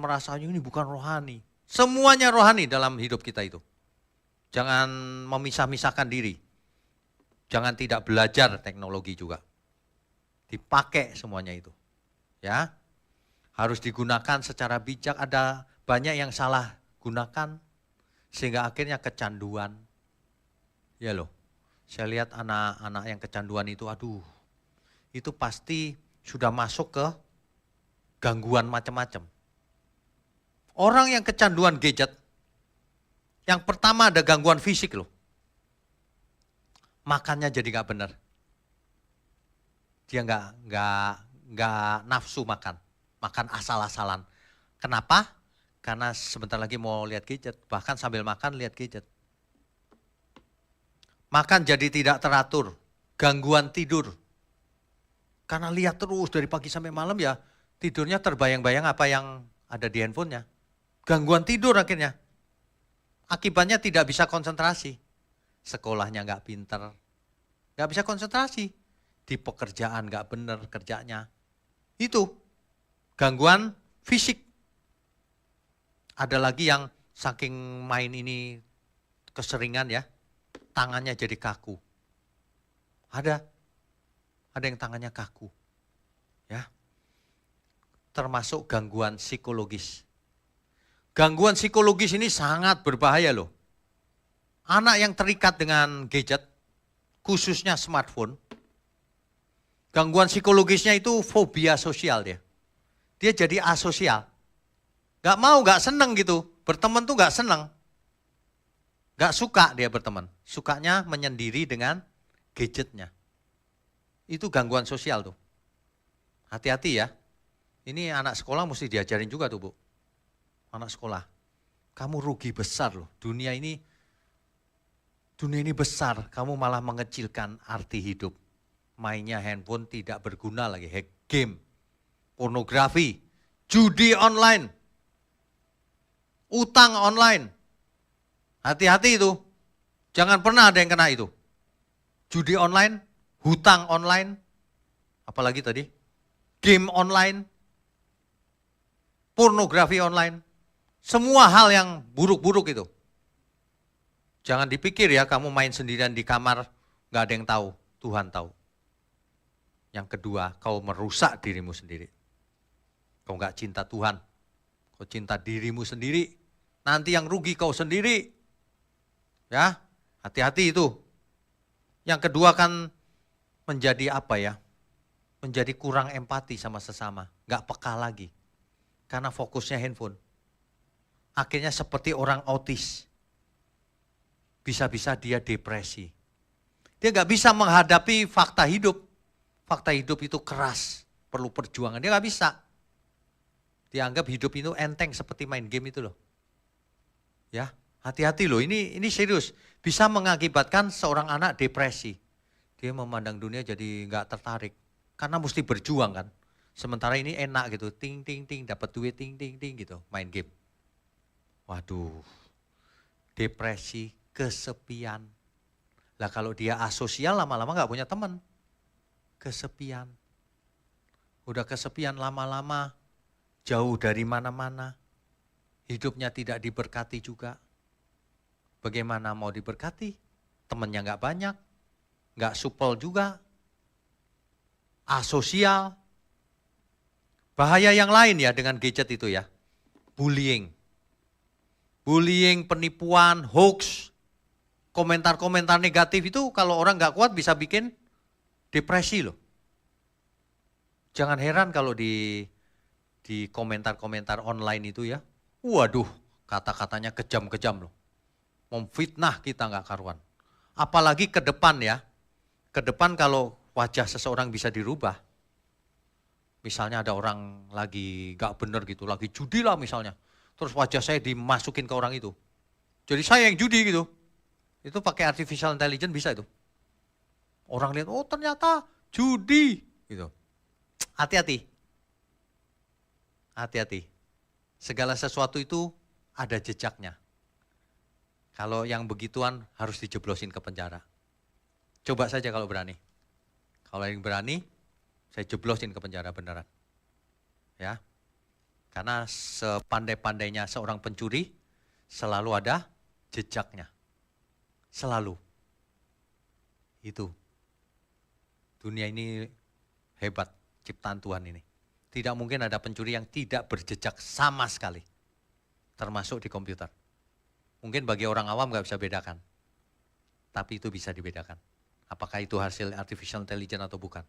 merasa ini bukan rohani. Semuanya rohani dalam hidup kita itu. Jangan memisah-misahkan diri. Jangan tidak belajar teknologi juga. Dipakai semuanya itu. Ya. Harus digunakan secara bijak. Ada banyak yang salah gunakan sehingga akhirnya kecanduan. Ya loh. Saya lihat anak-anak yang kecanduan itu, aduh. Itu pasti sudah masuk ke gangguan macam-macam. Orang yang kecanduan gadget, yang pertama ada gangguan fisik loh. Makannya jadi gak benar. Dia nggak nafsu makan asal-asalan. Kenapa? Karena sebentar lagi mau lihat gadget, bahkan sambil makan lihat gadget. Makan jadi tidak teratur, gangguan tidur. Karena lihat terus dari pagi sampai malam ya, tidurnya terbayang-bayang apa yang ada di handphonenya. Gangguan tidur akhirnya. Akibatnya tidak bisa konsentrasi. Sekolahnya nggak pinter, nggak bisa konsentrasi. Di pekerjaan nggak bener kerjanya. Itu gangguan fisik. Ada lagi yang saking main ini keseringan ya, tangannya jadi kaku. Ada yang tangannya kaku. Ya. Termasuk gangguan psikologis. Gangguan psikologis ini sangat berbahaya loh. Anak yang terikat dengan gadget, khususnya smartphone, gangguan psikologisnya itu fobia sosial dia. Dia jadi asosial. Gak mau, gak seneng gitu. Berteman tuh gak seneng. Gak suka dia berteman. Sukanya menyendiri dengan gadgetnya. Itu gangguan sosial tuh. Hati-hati ya. Ini anak sekolah mesti diajarin juga tuh Bu. Anak sekolah. Kamu rugi besar loh. Dunia ini besar. Kamu malah mengecilkan arti hidup. Mainnya handphone tidak berguna lagi. Hack game, pornografi, judi online, utang online. Hati-hati itu. Jangan pernah ada yang kena itu. Judi online, hutang online, apalagi tadi, game online, pornografi online. Semua hal yang buruk-buruk itu. Jangan dipikir ya kamu main sendirian di kamar, gak ada yang tahu, Tuhan tahu. Yang kedua, kau merusak dirimu sendiri. Kau gak cinta Tuhan, kau cinta dirimu sendiri. Nanti yang rugi kau sendiri. Ya, hati-hati itu. Yang kedua kan menjadi apa ya? Menjadi kurang empati sama sesama, gak peka lagi. Karena fokusnya handphone. Akhirnya seperti orang autis. Bisa-bisa dia depresi. Dia gak bisa menghadapi fakta hidup. Fakta hidup itu keras, perlu perjuangan. Dia gak bisa. Dianggap hidup itu enteng seperti main game itu loh. Ya, hati-hati loh, ini serius. Bisa mengakibatkan seorang anak depresi. Dia memandang dunia jadi gak tertarik. Karena mesti berjuang kan. Sementara ini enak gitu, ting ting ting, dapat duit ting ting ting gitu, main game. Waduh, depresi, kesepian. Lah kalau dia asosial lama-lama gak punya teman. Kesepian. Udah kesepian lama-lama, jauh dari mana-mana. Hidupnya tidak diberkati juga. Bagaimana mau diberkati? Temannya gak banyak, gak supel juga. Asosial. Bahaya yang lain ya dengan gadget itu ya. Bullying. Bullying, penipuan, hoax, komentar-komentar negatif itu kalau orang gak kuat bisa bikin depresi loh. Jangan heran kalau di komentar-komentar online itu ya, waduh kata-katanya kejam-kejam loh. Memfitnah kita gak karuan. Apalagi ke depan ya, ke depan kalau wajah seseorang bisa dirubah. Misalnya ada orang lagi gak bener gitu, lagi judi lah misalnya. Terus wajah saya dimasukin ke orang itu. Jadi saya yang judi gitu. Itu pakai artificial intelligence bisa itu. Orang lihat, oh ternyata judi. Gitu. Hati-hati. Hati-hati. Segala sesuatu itu ada jejaknya. Kalau yang begituan harus dijeblosin ke penjara. Coba saja kalau berani. Kalau yang berani, saya jeblosin ke penjara beneran. Ya. Karena sepandai-pandainya seorang pencuri, selalu ada jejaknya. Selalu. Itu. Dunia ini hebat, ciptaan Tuhan ini. Tidak mungkin ada pencuri yang tidak berjejak sama sekali. Termasuk di komputer. Mungkin bagi orang awam gak bisa bedakan. Tapi itu bisa dibedakan. Apakah itu hasil artificial intelligence atau bukan.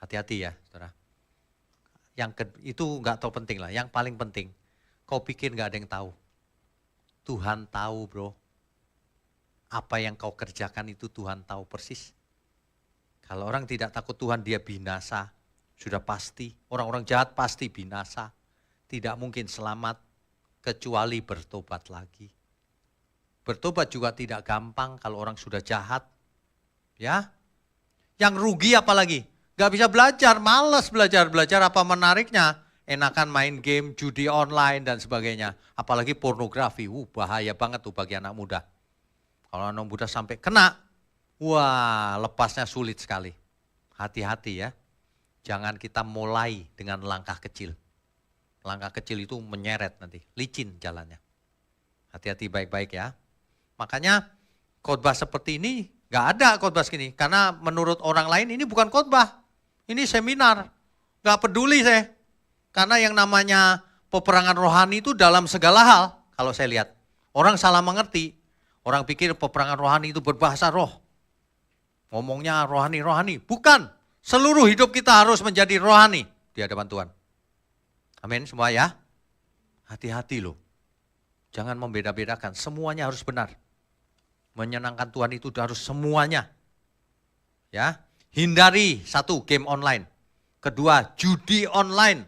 Hati-hati ya, saudara. Itu nggak tahu penting lah. Yang paling penting, kau pikir nggak ada yang tahu. Tuhan tahu bro. Apa yang kau kerjakan itu Tuhan tahu persis. Kalau orang tidak takut Tuhan dia binasa. Sudah pasti. Orang-orang jahat pasti binasa. Tidak mungkin selamat kecuali bertobat lagi. Bertobat juga tidak gampang kalau orang sudah jahat. Ya, yang rugi apalagi? Gak bisa belajar, males belajar apa menariknya? Enakan main game, judi online dan sebagainya. Apalagi pornografi, bahaya banget tuh bagi anak muda. Kalau anak muda sampai kena, wah lepasnya sulit sekali. Hati-hati ya, jangan kita mulai dengan langkah kecil. Langkah kecil itu menyeret nanti, licin jalannya. Hati-hati baik-baik ya. Makanya khotbah seperti ini gak ada khotbah segini. Karena menurut orang lain ini bukan khotbah. Ini seminar. Gak peduli saya. Karena yang namanya peperangan rohani itu dalam segala hal. Kalau saya lihat. Orang salah mengerti. Orang pikir peperangan rohani itu berbahasa roh. Ngomongnya rohani-rohani. Bukan. Seluruh hidup kita harus menjadi rohani di hadapan Tuhan. Amin semua ya. Hati-hati loh. Jangan membeda-bedakan. Semuanya harus benar. Menyenangkan Tuhan itu harus semuanya. Ya, hindari satu, game online. Kedua, judi online.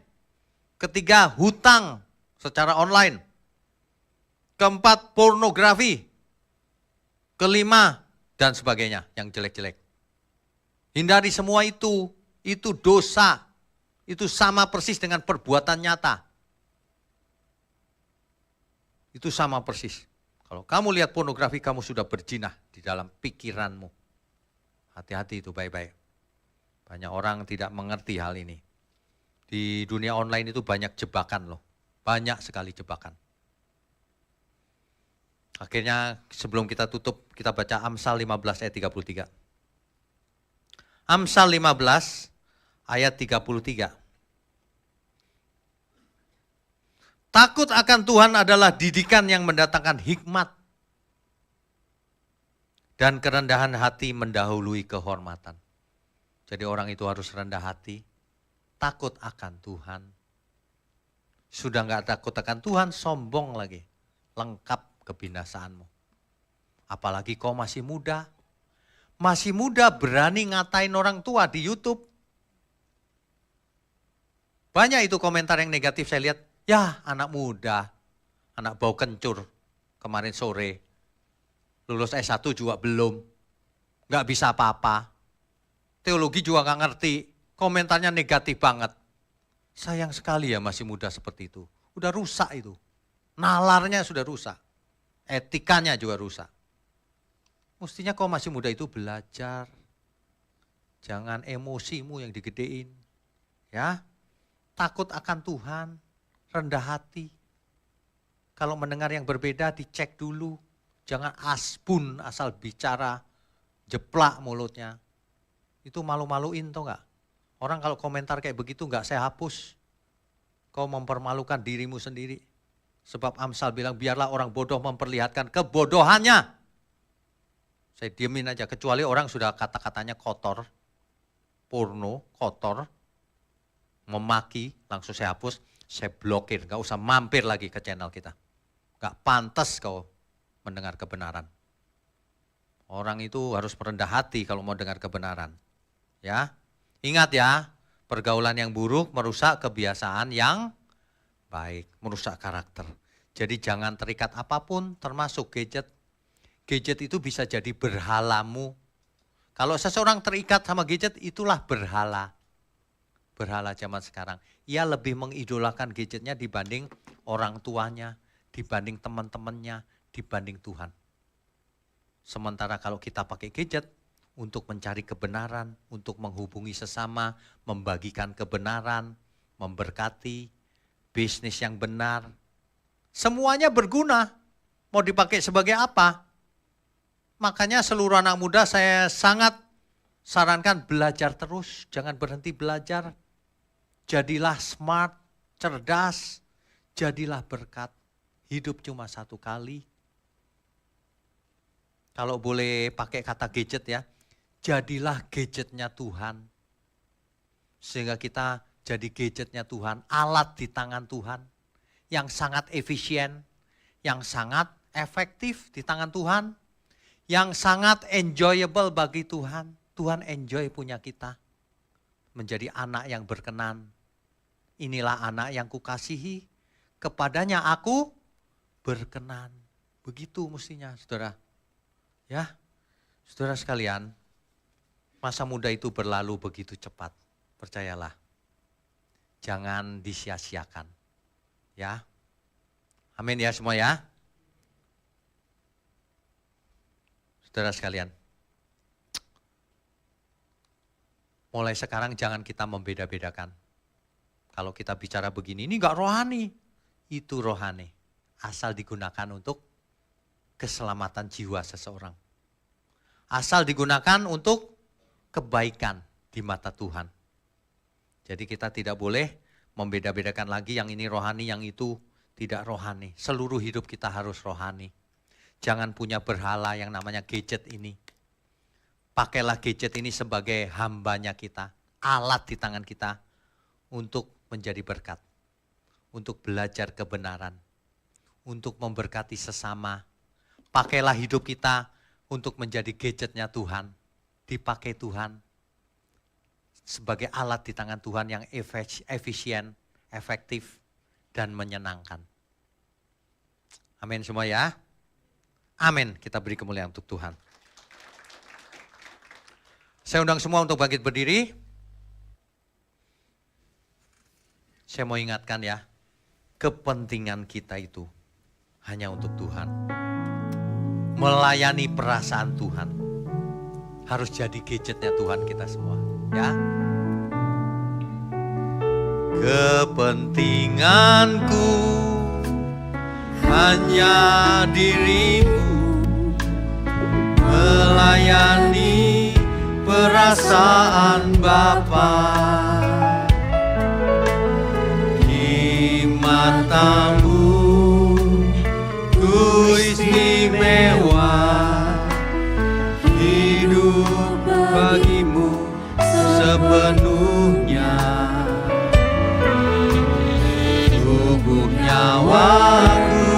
Ketiga, hutang secara online. Keempat, pornografi. Kelima, dan sebagainya yang jelek-jelek. Hindari semua itu dosa. Itu sama persis dengan perbuatan nyata. Itu sama persis. Kalau kamu lihat pornografi, kamu sudah berzina di dalam pikiranmu. Hati-hati itu baik-baik. Banyak orang tidak mengerti hal ini. Di dunia online itu banyak jebakan loh. Banyak sekali jebakan. Akhirnya sebelum kita tutup, kita baca Amsal 15 ayat 33. Amsal 15 ayat 33. Takut akan Tuhan adalah didikan yang mendatangkan hikmat. Dan kerendahan hati mendahului kehormatan. Jadi orang itu harus rendah hati. Takut akan Tuhan. Sudah enggak takut akan Tuhan, sombong lagi. Lengkap kebinasaanmu. Apalagi kau masih muda. Masih muda berani ngatain orang tua di YouTube. Banyak itu komentar yang negatif saya lihat. Ya anak muda, anak bau kencur kemarin sore, lulus S1 juga belum, gak bisa apa-apa, teologi juga gak ngerti, komentarnya negatif banget. Sayang sekali ya masih muda seperti itu, udah rusak itu, nalarnya sudah rusak, etikanya juga rusak. Mestinya kau masih muda itu belajar, jangan emosimu yang digedein, ya, takut akan Tuhan. Rendah hati. Kalau mendengar yang berbeda dicek dulu. Jangan asbun asal bicara. Jeplak mulutnya. Itu malu-maluin tau gak? Orang kalau komentar kayak begitu gak saya hapus. Kau mempermalukan dirimu sendiri. Sebab Amsal bilang biarlah orang bodoh memperlihatkan kebodohannya. Saya diemin aja. Kecuali orang sudah kata-katanya kotor. Porno, kotor. Memaki, langsung saya hapus. Saya blokir, gak usah mampir lagi ke channel kita. Gak pantas kau mendengar kebenaran. Orang itu harus merendah hati kalau mau dengar kebenaran. Ya, ingat ya, pergaulan yang buruk merusak kebiasaan yang baik, merusak karakter. Jadi jangan terikat apapun, termasuk gadget. Gadget itu bisa jadi berhalamu. Kalau seseorang terikat sama gadget, itulah berhala. Berhala zaman sekarang. Ia lebih mengidolakan gadgetnya dibanding orang tuanya, dibanding teman-temannya, dibanding Tuhan. Sementara kalau kita pakai gadget untuk mencari kebenaran, untuk menghubungi sesama, membagikan kebenaran, memberkati, bisnis yang benar, semuanya berguna. Mau dipakai sebagai apa? Makanya seluruh anak muda saya sangat sarankan belajar terus, jangan berhenti belajar. Jadilah smart, cerdas, jadilah berkat. Hidup cuma satu kali. Kalau boleh pakai kata gadget ya, jadilah gadgetnya Tuhan. Sehingga kita jadi gadgetnya Tuhan, alat di tangan Tuhan. Yang sangat efisien, yang sangat efektif di tangan Tuhan. Yang sangat enjoyable bagi Tuhan. Tuhan enjoy punya kita. Menjadi anak yang berkenan. Inilah anak yang kukasihi, kepadanya aku berkenan. Begitu mestinya, saudara. Ya, saudara sekalian, masa muda itu berlalu begitu cepat. Percayalah. Jangan disia-siakan. Ya. Amin ya semua ya. Saudara sekalian. Mulai sekarang jangan kita membeda-bedakan. Kalau kita bicara begini, ini enggak rohani. Itu rohani. Asal digunakan untuk keselamatan jiwa seseorang. Asal digunakan untuk kebaikan di mata Tuhan. Jadi kita tidak boleh membeda-bedakan lagi yang ini rohani, yang itu tidak rohani. Seluruh hidup kita harus rohani. Jangan punya berhala yang namanya gadget ini. Pakailah gadget ini sebagai hambanya kita, alat di tangan kita untuk menjadi berkat, untuk belajar kebenaran, untuk memberkati sesama. Pakailah hidup kita untuk menjadi gadgetnya Tuhan, dipakai Tuhan sebagai alat di tangan Tuhan yang efisien, efektif, dan menyenangkan. Amin semua ya. Amin, kita beri kemuliaan untuk Tuhan. Saya undang semua untuk bangkit berdiri. Saya mau ingatkan ya, kepentingan kita itu hanya untuk Tuhan. Melayani perasaan Tuhan. Harus jadi gadgetnya Tuhan kita semua. Ya. Kepentinganku hanya dirimu, melayani perasaan Bapa. Di matamu ku istimewa, hidup bagimu sepenuhnya. Tubuh nyawaku,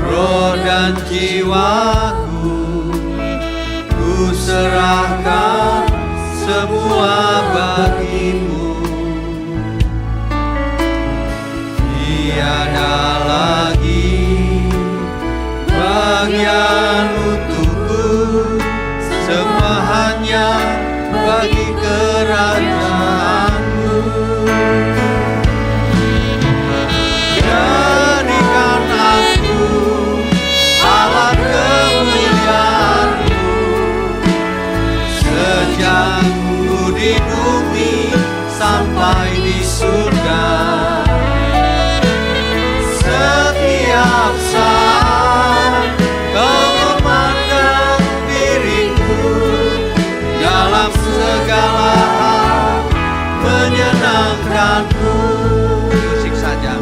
roh dan jiwaku, ku serahkan semua bagimu. Tiada lagi bagian untukku, semua hanya bagi kerajaanmu. Jadikan aku alat kemuliaan-Mu, sejak ku di bumi sampai di surga. Setiap saat Kau memandang diriku, dalam segala hal menyenangkanku. Musik saja.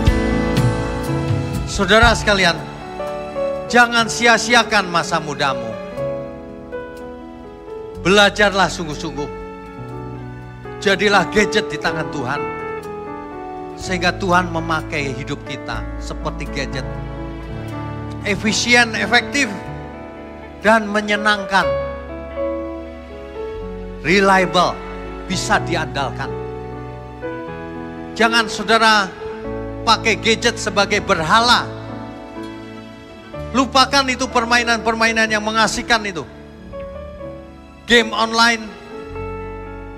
Saudara sekalian, jangan sia-siakan masa mudamu. Belajarlah sungguh-sungguh. Jadilah gadget di tangan Tuhan. Sehingga Tuhan memakai hidup kita seperti gadget. Efisien, efektif, dan menyenangkan. Reliable, bisa diandalkan. Jangan saudara pakai gadget sebagai berhala. Lupakan itu permainan-permainan yang mengasihkan itu. Game online,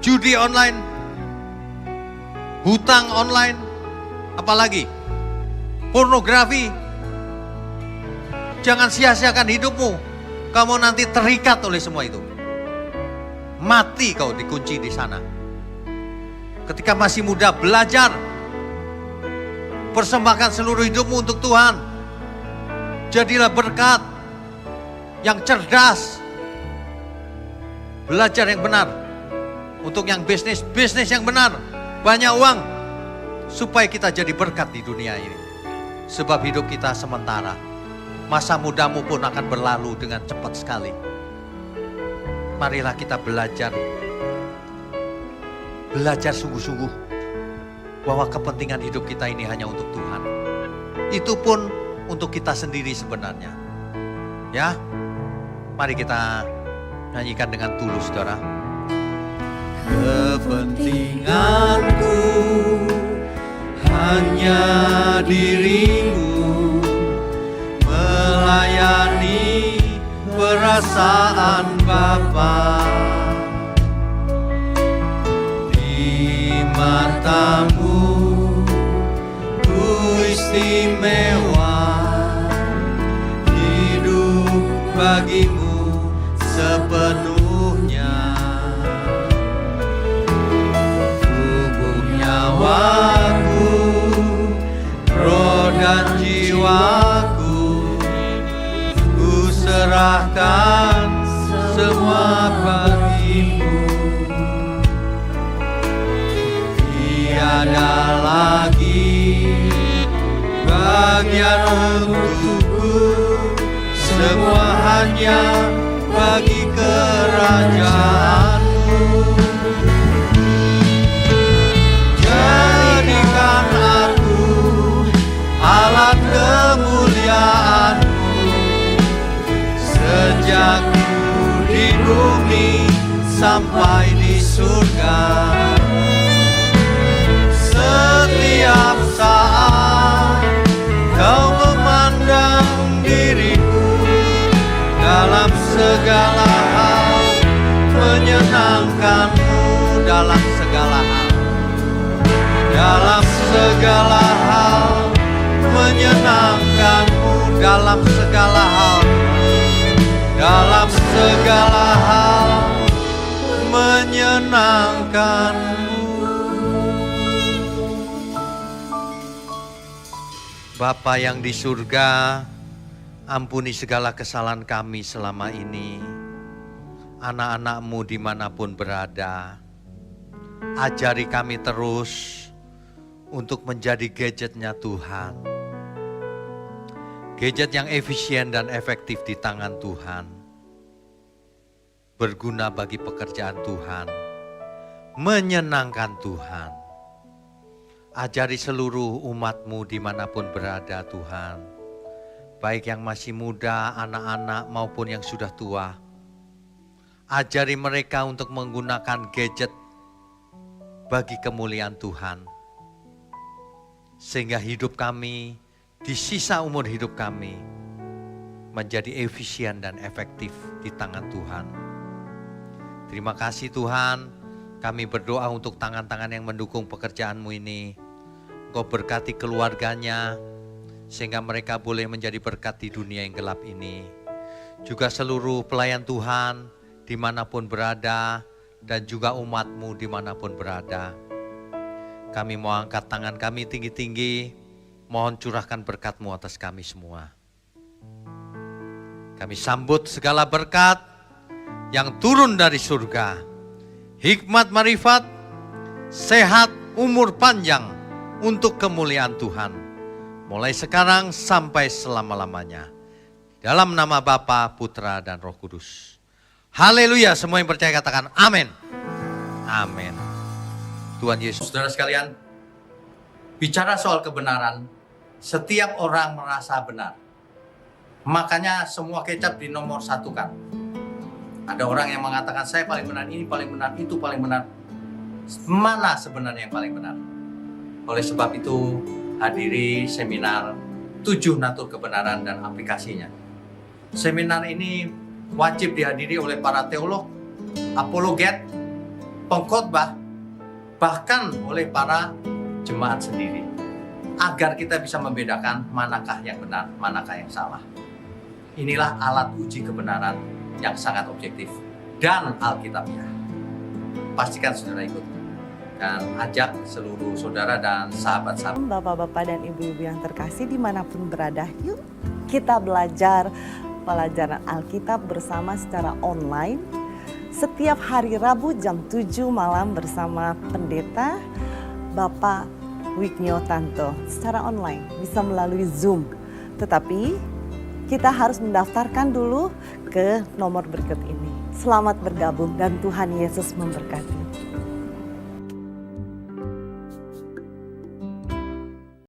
judi online, hutang online, apalagi pornografi. Jangan sia-siakan hidupmu. Kamu nanti terikat oleh semua itu. Mati kau dikunci di sana. Ketika masih muda, belajar. Persembahkan seluruh hidupmu untuk Tuhan. Jadilah berkat yang cerdas. Belajar yang benar. Untuk yang bisnis yang benar. Banyak uang. Supaya kita jadi berkat di dunia ini. Sebab hidup kita sementara. Masa mudamu pun akan berlalu dengan cepat sekali. Marilah kita belajar. Belajar sungguh-sungguh. Bahwa kepentingan hidup kita ini hanya untuk Tuhan. Itu pun untuk kita sendiri sebenarnya. Ya. Mari kita nyanyikan dengan tulus, saudara. Kepentinganku hanya dirimu, perkasaan Bapa. Di matamu ku istimewa, hidup bagimu sepenuhnya. Tubuh nyawaku, roh dan jiwaku, ku serahkan semua bagimu. Tiada lagi bagian untukku, semua hanya bagi kerajaanmu. Jadikan aku alat kemuliaanmu, sejak ku di bumi sampai di surga. Setiap saat kau memandang diriku, dalam segala hal menyenangkanmu, dalam segala hal, dalam segala hal menyenangkanmu, dalam segala hal, dalam segala hal menyenangkanmu. Bapa yang di surga, ampuni segala kesalahan kami selama ini. Anak-anak-Mu dimanapun berada, ajari kami terus untuk menjadi gadgetnya Tuhan. Gadget yang efisien dan efektif di tangan Tuhan, berguna bagi pekerjaan Tuhan, menyenangkan Tuhan. Ajari seluruh umat-Mu dimanapun berada Tuhan, baik yang masih muda, anak-anak maupun yang sudah tua. Ajari mereka untuk menggunakan gadget bagi kemuliaan Tuhan, sehingga hidup kami, di sisa umur hidup kami, menjadi efisien dan efektif di tangan Tuhan. Terima kasih Tuhan, kami berdoa untuk tangan-tangan yang mendukung pekerjaan-Mu ini. Engkau berkati keluarganya, sehingga mereka boleh menjadi berkat di dunia yang gelap ini. Juga seluruh pelayan Tuhan dimanapun berada, dan juga umat-Mu dimanapun berada. Kami mau angkat tangan kami tinggi-tinggi, mohon curahkan berkat-Mu atas kami semua. Kami sambut segala berkat yang turun dari surga. Hikmat marifat, sehat, umur panjang untuk kemuliaan Tuhan. Mulai sekarang sampai selama-lamanya. Dalam nama Bapa, Putra, dan Roh Kudus. Haleluya, semua yang percaya katakan amin. Amin. Tuhan Yesus. Saudara sekalian, bicara soal kebenaran, setiap orang merasa benar. Makanya semua kecap dinomor satukan. Ada orang yang mengatakan saya paling benar, ini paling benar, itu paling benar. Mana sebenarnya yang paling benar? Oleh sebab itu, hadiri seminar 7 natur kebenaran dan aplikasinya. Seminar ini wajib dihadiri oleh para teolog, apologet, pengkhotbah, bahkan oleh para jemaat sendiri. Agar kita bisa membedakan manakah yang benar, manakah yang salah. Inilah alat uji kebenaran yang sangat objektif dan alkitabiah. Pastikan saudara ikut. Dan ajak seluruh saudara dan sahabat-sahabat. Bapak-bapak dan ibu-ibu yang terkasih dimanapun berada, yuk kita belajar pelajaran Alkitab bersama secara online. Setiap hari Rabu jam 7 malam bersama pendeta Bapak Wignio Tanto secara online, bisa melalui Zoom. Tetapi kita harus mendaftarkan dulu ke nomor berikut ini. Selamat bergabung dan Tuhan Yesus memberkati.